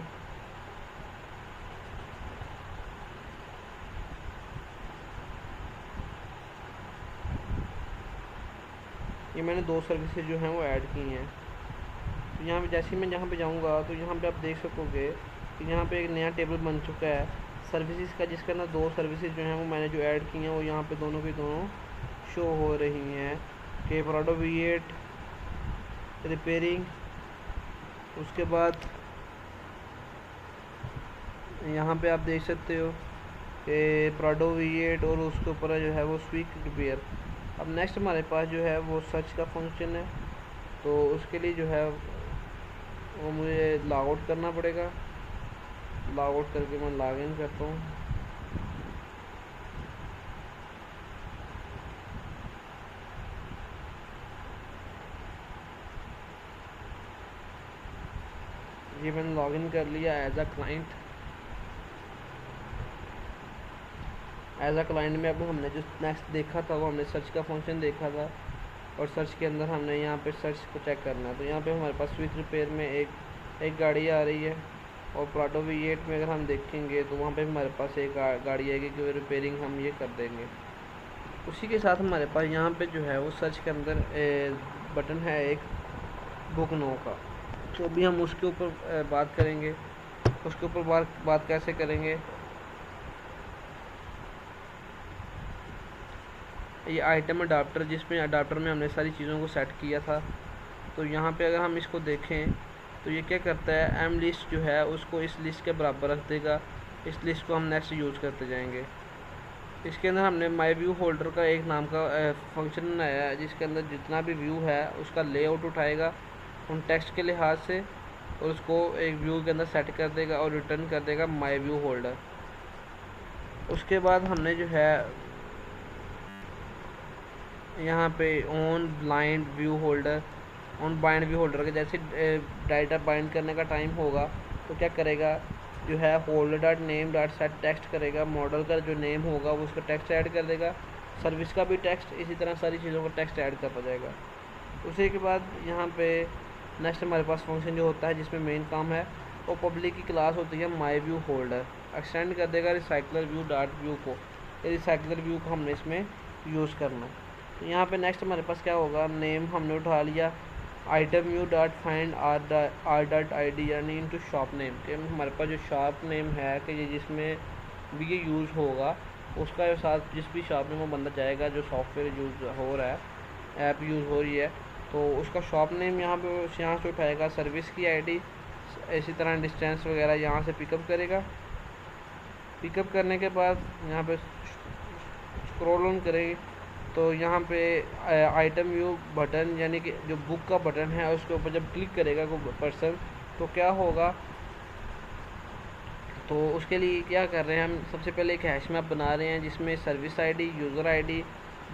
ये मैंने 2 सर्विसेज जो हैं वो ऐड की हैं। तो यहाँ पे जैसे ही मैं यहाँ पे जाऊँगा तो यहाँ पे आप देख सकोगे कि यहाँ पे एक नया टेबल बन चुका है सर्विसेज का, जिसके अंदर 2 सर्विसेज जो हैं वो मैंने जो ऐड की हैं वो यहाँ पे दोनों की दोनों शो हो रही हैं कि प्राडो V8 रिपेयरिंग। उसके बाद यहाँ पे आप देख सकते हो कि प्राडो V8 और उसके ऊपर जो है वो स्विक रिपेयर। अब नेक्स्ट हमारे पास जो है वो सर्च का फंक्शन है, तो उसके लिए जो है वो मुझे लॉग आउट करना पड़ेगा। लॉग आउट करके मैं लॉग इन करता हूँ। ये मैंने लॉग इन कर लिया as a client. As a client में अब हमने जो नेक्स्ट देखा था वो हमने सर्च का फंक्शन देखा था और सर्च के अंदर हमने यहाँ पे सर्च को चेक करना है। तो यहाँ पे हमारे पास स्विक रिपेयर में एक गाड़ी आ रही है और प्राडो V8 में अगर हम देखेंगे तो वहाँ पे हमारे पास एक गाड़ी आएगी कि रिपेयरिंग हम ये कर देंगे। उसी के साथ हमारे पास यहाँ पे जो है वो सर्च के अंदर बटन है एक बुक नो का। तो अभी हम उसके ऊपर बात करेंगे। उसके ऊपर बात कैसे करेंगे, ये आइटम अडाप्टर, जिसमें अडाप्टर में हमने सारी चीज़ों को सेट किया था। तो यहाँ पे अगर हम इसको देखें तो ये क्या करता है, एम लिस्ट जो है उसको इस लिस्ट के बराबर रख देगा। इस लिस्ट को हम नेक्स्ट यूज़ करते जाएंगे। इसके अंदर हमने माई व्यू होल्डर का एक नाम का फंक्शन बनाया है जिसके अंदर जितना भी व्यू है उसका लेआउट उठाएगा उन टेक्स्ट के लिहाज से और उसको एक व्यू के अंदर सेट कर देगा और रिटर्न कर देगा माई व्यू होल्डर। उसके बाद हमने जो है यहाँ पे on blind view holder, on bind view holder के जैसे डाटा बाइंड करने का टाइम होगा तो क्या करेगा, जो है holder dot name dot set text करेगा, मॉडल का जो नेम होगा वो उसका टेक्स्ट ऐड कर देगा, सर्विस का भी टेक्स्ट, इसी तरह सारी चीज़ों का टेक्स्ट ऐड करता जाएगा। उसी के बाद यहाँ पे नेक्स्ट हमारे पास फंक्शन जो होता है जिसमें मेन काम है वो पब्लिक की क्लास होती है माई व्यू होल्डर, एक्सटेंड कर देगा रिसाइकलर व्यू डॉट व्यू को। ये रिसाइकलर व्यू को हमने इसमें यूज़ करना है। तो यहाँ पे नेक्स्ट हमारे पास क्या होगा, नेम हमने उठा लिया item U dot find R dot I D, यानी इनटू शॉप नेम के हमारे पास जो शॉप नेम है कि ये जिसमें भी ये यूज़ होगा उसका साथ जिस भी शॉप में वो बंदा जाएगा जो सॉफ्टवेयर यूज़ हो रहा है, ऐप यूज़ हो रही है, तो उसका शॉप नेम यहाँ से उठाएगा, सर्विस की आईडी, इसी तरह डिस्टेंस वगैरह यहाँ से पिकअप करेगा। पिकअप करने के बाद यहाँ पे स्क्रॉल ऑन करेगी तो यहाँ पे आइटम व्यू बटन यानी कि जो बुक का बटन है उसके ऊपर जब क्लिक करेगा कोई पर्सन तो क्या होगा तो उसके लिए क्या कर रहे हैं हम, सबसे पहले एक हैश मैप बना रहे हैं जिसमें service ID, user ID,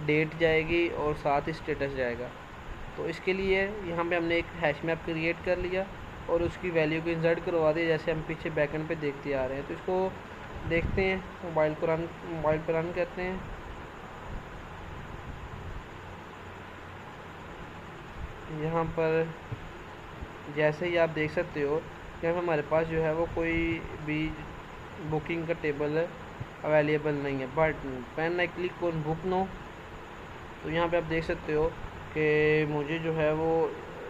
date जाएगी और साथ ही स्टेटस जाएगा। तो इसके लिए यहाँ पे हमने एक हैश मैप क्रिएट कर लिया और उसकी वैल्यू को इंसर्ट करवा दिया, जैसे हम पीछे बैकएंड पे देखते आ रहे हैं। तो इसको देखते हैं, मोबाइल पर रन करते हैं। यहाँ पर जैसे ही आप देख सकते हो कि हमारे पास जो है वो कोई भी बुकिंग का टेबल अवेलेबल नहीं है। But when I click on book now, तो यहाँ पे आप देख सकते हो कि मुझे जो है वो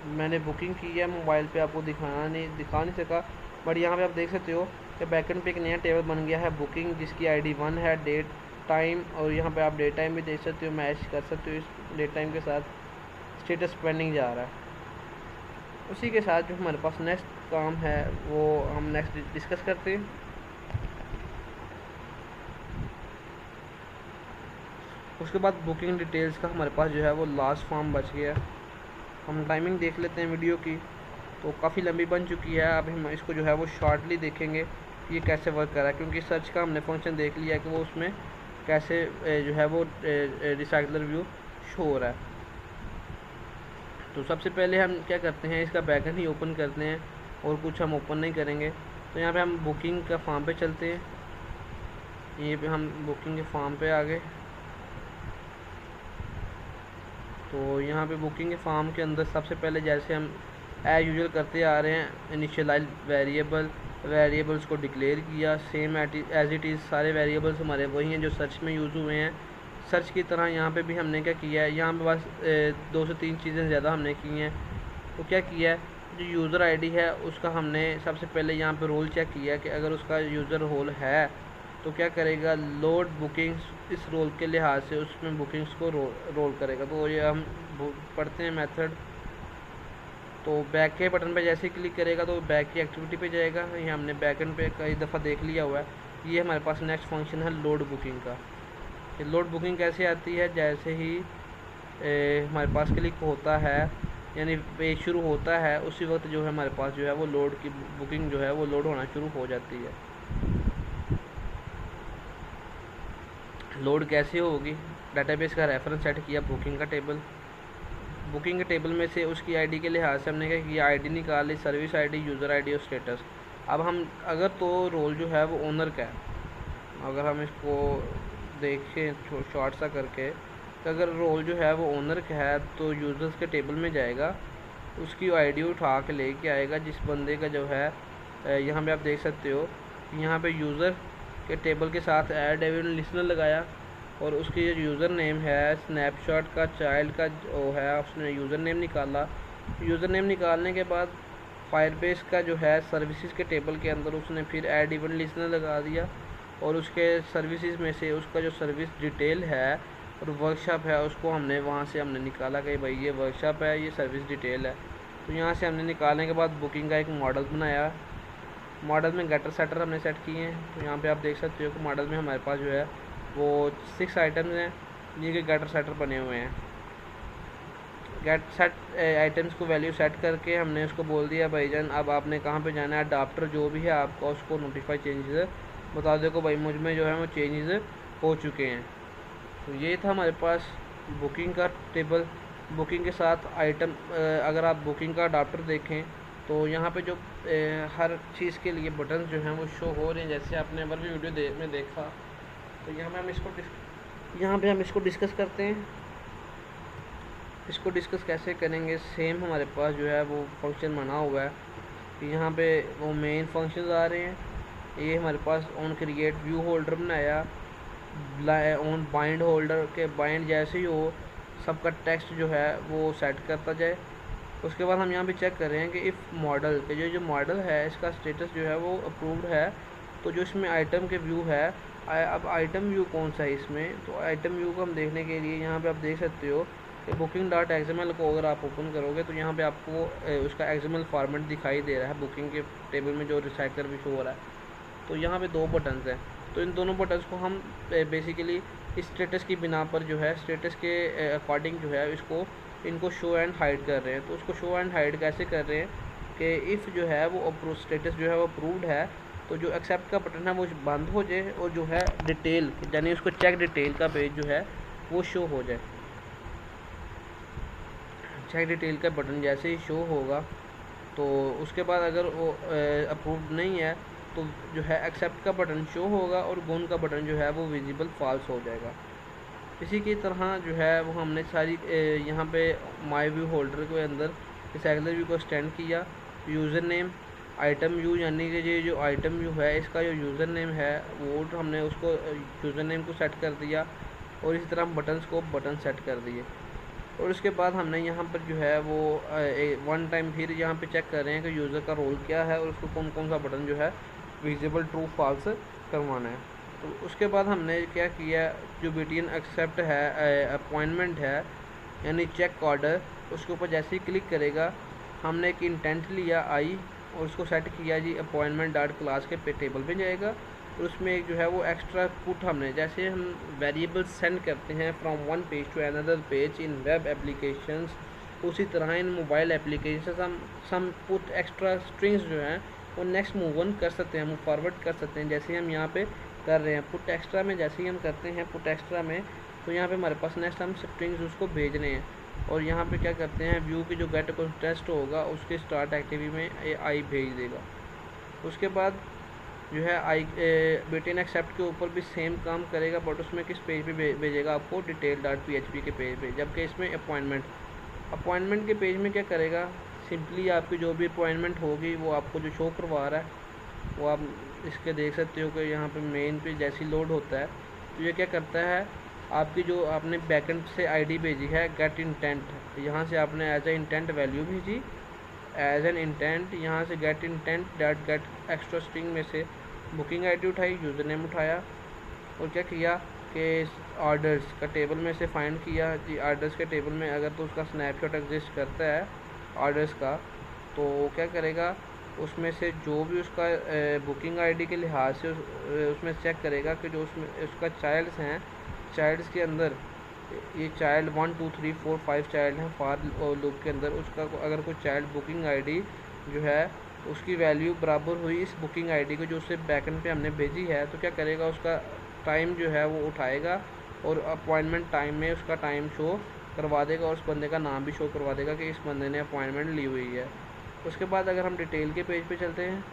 मैंने बुकिंग की है, मोबाइल पे आपको दिखा नहीं सका। बट यहाँ पे आप देख सकते हो कि बैकएंड पे एक नया टेबल बन गया है बुकिंग, जिसकी आईडी 1 है, डेट टाइम, और यहाँ पे आप डेट टाइम भी देख सकते हो, मैच कर सकते हो इस डेट टाइम के साथ। स्टेटस पेंडिंग जा रहा है। उसी के साथ जो हमारे पास नेक्स्ट काम है वो हम नेक्स्ट डिस्कस करते हैं। उसके बाद बुकिंग डिटेल्स का हमारे पास जो है वो लास्ट फॉर्म बच गया है। हम टाइमिंग देख लेते हैं वीडियो की, तो काफ़ी लंबी बन चुकी है। अब हम इसको जो है वो शॉर्टली देखेंगे कि ये कैसे वर्क कर रहा है, क्योंकि सर्च का हमने फंक्शन देख लिया कि वो उसमें कैसे जो है वो रिसाइकलर व्यू शो हो रहा है। तो सबसे पहले हम क्या करते हैं, इसका बैकएंड ही ओपन करते हैं और कुछ हम ओपन नहीं करेंगे। तो यहाँ पे हम बुकिंग का फॉर्म पे चलते हैं। ये पे हम बुकिंग के फॉर्म पे आ गए। तो यहाँ पे बुकिंग के फॉर्म के अंदर सबसे पहले जैसे हम एज यूजुअल करते आ रहे हैं, इनिशियलाइज वेरिएबल्स को डिक्लेयर किया, सेम एज इट इज़ सारे वेरिएबल्स हमारे वही हैं जो सर्च में यूज़ हुए हैं। सर्च की तरह यहाँ पे भी हमने क्या किया है, यहाँ पे बस 2 से 3 चीज़ें ज़्यादा हमने की हैं। तो क्या किया है, जो यूज़र आईडी है उसका हमने सबसे पहले यहाँ पे रोल चेक किया कि अगर उसका यूज़र रोल है तो क्या करेगा, लोड बुकिंग्स इस रोल के लिहाज से उसमें बुकिंग्स को रोल करेगा। तो ये हम पढ़ते हैं मेथड। तो बैक के बटन पे जैसे ही क्लिक करेगा तो बैक की एक्टिविटी पे जाएगा। ये हमने बैकएंड पे कई दफ़ा देख लिया हुआ है। ये हमारे पास नेक्स्ट फंक्शन है लोड बुकिंग का। ये लोड बुकिंग कैसे आती है, जैसे ही हमारे पास क्लिक होता है यानी पेज शुरू होता है उसी वक्त जो है हमारे पास जो है वो लोड की बुकिंग जो है वो लोड होना शुरू हो जाती है। लोड कैसे होगी, डाटाबेस का रेफरेंस सेट किया बुकिंग का टेबल, बुकिंग के टेबल में से उसकी आईडी के लिहाज से हमने क्या किया, आईडी निकाल ली, सर्विस आईडी, यूज़र आईडी और स्टेटस। अब हम अगर तो रोल जो है वो ओनर का है, अगर हम इसको देखें शॉर्ट सा करके, तो अगर रोल जो है वो ओनर का है तो यूज़र्स के टेबल में जाएगा, उसकी आईडी उठा के लेके आएगा जिस बंदे का जो है। यहाँ पे आप देख सकते हो यहाँ पे यूज़र के टेबल के साथ ऐड एविड लिसनर लगाया और उसकी जो यूज़र नेम है स्नैपशॉट का चाइल्ड का वो है, उसने यूज़र नेम निकाला। यूज़र नेम निकालने के बाद फायरबेस का जो है सर्विसेज के टेबल के अंदर उसने फिर ऐड इवेंट लिसनर लगा दिया और उसके सर्विसेज में से उसका जो सर्विस डिटेल है और वर्कशॉप है उसको हमने वहाँ से हमने निकाला कि भाई ये वर्कशॉप है, ये सर्विस डिटेल है। तो यहाँ से हमने निकालने के बाद बुकिंग का एक मॉडल बनाया। मॉडल में गेटर सेटर हमने सेट किए हैं। तो यहाँ पे आप देख सकते हो कि मॉडल में हमारे पास जो है वो 6 आइटम्स हैं जिनके गेटर सेटर बने हुए हैं। गेट सेट आइटम्स को वैल्यू सेट करके हमने उसको बोल दिया भाईजान अब आपने कहाँ पे जाना है, अडाप्टर जो भी है आपका उसको नोटिफाई चेंजेस बता दो को भाई मुझ में जो है वो चेंजेस हो चुके हैं। तो ये था हमारे पास बुकिंग का टेबल। बुकिंग के साथ आइटम अगर आप बुकिंग का अडाप्टर देखें तो यहाँ पे जो हर चीज़ के लिए बटन जो हैं वो शो हो रहे हैं, जैसे आपने अगर भी वीडियो में देखा। तो यहाँ पे हम इसको डिस्कस करते हैं। इसको डिस्कस कैसे करेंगे, सेम हमारे पास जो है वो फंक्शन बना हुआ है कि यहाँ पे वो मेन फंक्शंस आ रहे हैं। ये हमारे pass on create view holder बनाया, ऑन बाइंड होल्डर के बाइंड जैसे ही हो सबका टेक्स्ट जो है वो सेट करता जाए। उसके बाद हम यहाँ पे चेक कर रहे हैं कि इफ़ मॉडल के जो मॉडल है इसका स्टेटस जो है वो अप्रूव्ड है, तो जो इसमें आइटम के व्यू है, अब आइटम व्यू कौन सा है इसमें, तो आइटम व्यू को हम देखने के लिए यहाँ पे आप देख सकते हो कि booking.xml को अगर आप ओपन करोगे तो यहाँ पे आपको उसका XML फॉर्मेट दिखाई दे रहा है बुकिंग के टेबल में जो रिसाइकलर भी शो हो रहा है। तो यहाँ पे 2 बटन्स हैं, तो इन दोनों बटन्स को हम बेसिकली स्टेटस की बिना पर जो है स्टेटस के अकॉर्डिंग जो है इनको शो एंड हाइड कर रहे हैं। तो उसको शो एंड हाइड कैसे कर रहे हैं कि इफ़ जो है वो स्टेटस जो है वो अप्रूव्ड है तो जो एक्सेप्ट का बटन है वो बंद हो जाए और जो है डिटेल यानी उसको चेक डिटेल का पेज जो है वो शो हो जाए। चेक डिटेल का बटन जैसे ही शो होगा तो उसके बाद अगर वो अप्रूव्ड नहीं है तो जो है एक्सेप्ट का बटन शो होगा और गोन का बटन जो है वो विजिबल फॉल्स हो जाएगा। इसी की तरह जो है वो हमने सारी यहाँ पे माई व्यू होल्डर के अंदर इस एक्सेलर व्यू को एक्सटेंड किया। यूज़र नेम आइटम व्यू यानी कि ये जो आइटम व्यू है इसका जो यूज़र नेम है वो हमने उसको यूज़र नेम को सेट कर दिया और इसी तरह बटन्स को बटन सेट कर दिए। और उसके बाद हमने यहाँ पर जो है वो वन टाइम फिर यहाँ पे चेक कर रहे हैं कि यूज़र का रोल क्या है और उसको कौन कौन सा बटन जो है विजिबल ट्रू फॉल्स करवाना है। तो उसके बाद हमने क्या किया, जो BTN एक्सेप्ट है अपॉइंटमेंट है यानी चेक ऑर्डर, उसके ऊपर जैसे ही क्लिक करेगा हमने एक इंटेंट लिया आई और उसको सेट किया जी अपॉइंटमेंट डॉट क्लास के टेबल पे जाएगा। और उसमें एक जो है वो एक्स्ट्रा पुट हमने जैसे हम वेरिएबल सेंड करते हैं from one page to another page in web applications, उसी तरह इन मोबाइल एप्लीकेशंस हम सम पुट एक्स्ट्रा स्ट्रिंग्स जो हैं वो नेक्स्ट मूव ऑन कर सकते हैं, मूव फॉरवर्ड कर सकते हैं, जैसे हम यहाँ पे कर रहे हैं। पुट एक्स्ट्रा में जैसे ही हम करते हैं पुट एक्स्ट्रा में तो यहाँ पे हमारे पास नेक्स्ट हम स्ट्रिंग्स उसको भेज रहे हैं। और यहाँ पे क्या करते हैं, व्यू की जो गेट कॉन्टेस्ट होगा उसके स्टार्ट एक्टिविटी में आई भेज देगा। उसके बाद जो है BTN एक्सेप्ट के ऊपर भी सेम काम करेगा बट उसमें किस पेज पे भेजेगा आपको, डिटेल.php के पेज पे। जबकि इसमें अपॉइंटमेंट के पेज में क्या करेगा, सिंपली आपकी जो भी अपॉइंटमेंट होगी वो आपको जो शो करवा रहा है वो आप इसके देख सकते हो कि यहाँ पे मेन पे जैसी लोड होता है तो ये क्या करता है, आपकी जो आपने बैकएंड से आईडी भेजी है गेट इंटेंट, यहाँ से आपने एज ए इंटेंट वैल्यू भेजी एज एन इंटेंट, यहाँ से get intent dot get extra string में से बुकिंग आईडी उठाई, यूज़र नेम उठाया और क्या किया कि ऑर्डर्स का टेबल में से फाइंड किया जी। ऑर्डर्स के टेबल में अगर तो उसका स्नैपशॉट एग्जिस्ट करता है ऑर्डर्स का तो क्या करेगा, उसमें से जो भी उसका बुकिंग आईडी के लिहाज से उसमें चेक करेगा कि जो उसमें उसका चाइल्ड्स हैं, चाइल्ड्स के अंदर ये चाइल्ड 1 2 3 4 5 चाइल्ड हैं फॉर लूप के अंदर, उसका अगर कोई चाइल्ड बुकिंग आईडी जो है उसकी वैल्यू बराबर हुई इस बुकिंग आईडी को जो उससे बैकएंड पे हमने भेजी है तो क्या करेगा, उसका टाइम जो है वो उठाएगा और अपॉइंटमेंट टाइम में उसका टाइम शो करवा देगा और उस बंदे का नाम भी शो करवा देगा कि इस बंदे ने अपॉइंटमेंट ली हुई है। उसके बाद अगर हम डिटेल के पेज पे चलते हैं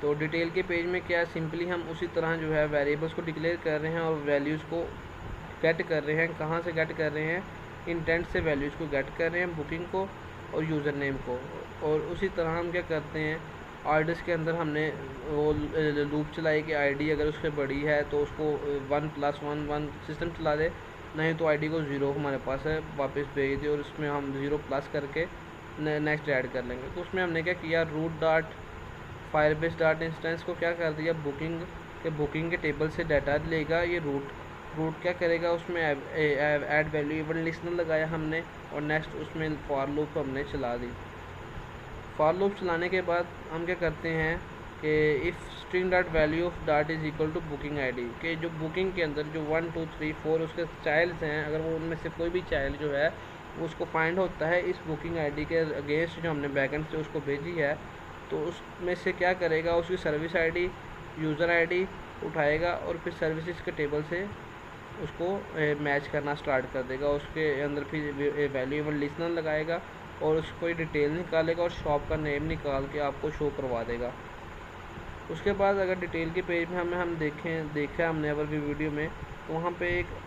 तो डिटेल के पेज में क्या, सिंपली हम उसी तरह जो है वेरिएबल्स को डिक्लेयर कर रहे हैं और वैल्यूज़ को गेट कर रहे हैं। कहाँ से गेट कर रहे हैं, इंटेंट से वैल्यूज़ को गेट कर रहे हैं, बुकिंग को और यूज़र नेम को। और उसी तरह हम क्या करते हैं, ऑर्डर्स के अंदर हमने वो लूप चलाई कि आईडी अगर उससे बड़ी है तो उसको 1+1 सिस्टम चला दे, नहीं तो आईडी को 0 हमारे पास है वापस भेज दे और उसमें हम 0+ करके नेक्स्ट ऐड कर लेंगे। तो उसमें हमने क्या किया, root dot Firebase dot instance को क्या कर दिया, बुकिंग के टेबल से डाटा लेगा ये रूट क्या करेगा, उसमें ऐड वैल्यू इवन लिस्टनर लगाया हमने और नेक्स्ट उसमें फॉर लूप हमने चला दी। फॉर लूप चलाने के बाद हम क्या करते हैं कि if string dot value of dot is equal to booking ID, के जो बुकिंग के अंदर जो 1 2 3 4 उसके चाइल्ड्स हैं, अगर वो उनमें से कोई भी चाइल्ड जो है वो उसको फाइंड होता है इस बुकिंग आईडी के अगेंस्ट जो हमने बैकएंड से उसको भेजी है तो उसमें से क्या करेगा, उसकी सर्विस आईडी यूज़र आईडी उठाएगा और फिर सर्विसेज के टेबल से उसको मैच करना स्टार्ट कर देगा। उसके अंदर फिर वैल्यू इवन लिस्टनर लगाएगा और उसको डिटेल निकालेगा और शॉप का नेम निकाल के आपको शो करवा देगा। उसके बाद अगर डिटेल के पेज में हम देखा हमने अगर वीडियो में तो वहाँ पे एक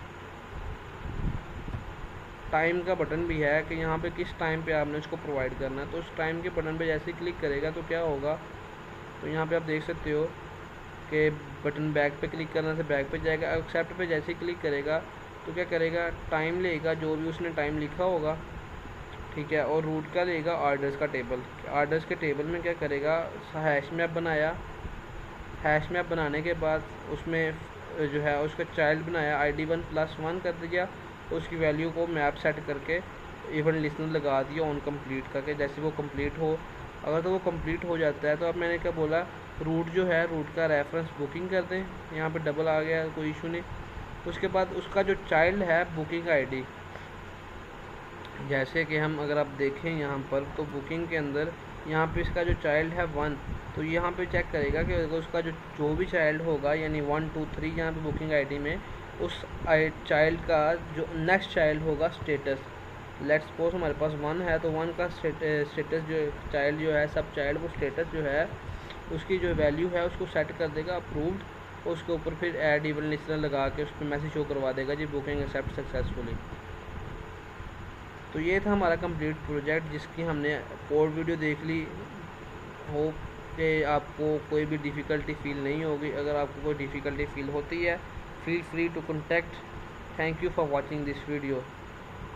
टाइम का बटन भी है कि यहाँ पे किस टाइम पे आपने उसको प्रोवाइड करना है। तो उस टाइम के बटन पे जैसे ही क्लिक करेगा तो क्या होगा, तो यहाँ पे आप देख सकते हो कि बटन बैक पे क्लिक करने से बैक पे जाएगा। एक्सेप्ट पे जैसे ही क्लिक करेगा तो क्या करेगा, टाइम लेगा जो भी उसने टाइम लिखा होगा, ठीक है, और रूट का लेगा ऑर्डर्स का टेबल। ऑर्डर्स के टेबल में क्या करेगा, हैश मैप बनाया, हैश मैप बनाने के बाद उसमें जो है उसका चाइल्ड बनाया आईडी 1+1 कर दिया, उसकी वैल्यू को मैप सेट करके इवन लिस्टनर लगा दिया ऑन कंप्लीट करके। जैसे वो कंप्लीट हो, अगर तो वो कंप्लीट हो जाता है तो अब मैंने क्या बोला, रूट जो है रूट का रेफरेंस बुकिंग कर दें, यहाँ पे डबल आ गया कोई इशू नहीं। उसके बाद उसका जो चाइल्ड है बुकिंग आईडी, जैसे कि हम अगर आप देखें यहाँ पर तो बुकिंग के अंदर यहाँ पे इसका जो चाइल्ड है 1, तो यहाँ पे चेक करेगा कि उसका जो भी चाइल्ड होगा यानी 1 2 3 यहाँ पे बुकिंग आईडी में उस चाइल्ड का जो नेक्स्ट चाइल्ड होगा स्टेटस। लेट्स सपोज हमारे पास 1 है तो 1 का स्टेटस जो चाइल्ड जो है सब चाइल्ड वो स्टेटस जो है उसकी जो वैल्यू है उसको सेट कर देगा अप्रूव्ड, उसके ऊपर फिर ऐड इवन लिस्टनर लगा के उस पर मैसेज शो करवा देगा जी बुकिंग एक्सेप्ट सक्सेसफुली। तो ये था हमारा कंप्लीट प्रोजेक्ट जिसकी हमने कोड वीडियो देख ली। होप कि आपको कोई भी डिफ़िकल्टी फील नहीं होगी। अगर आपको कोई डिफ़िकल्टी फील होती है feel free to contact. Thank you for watching this video.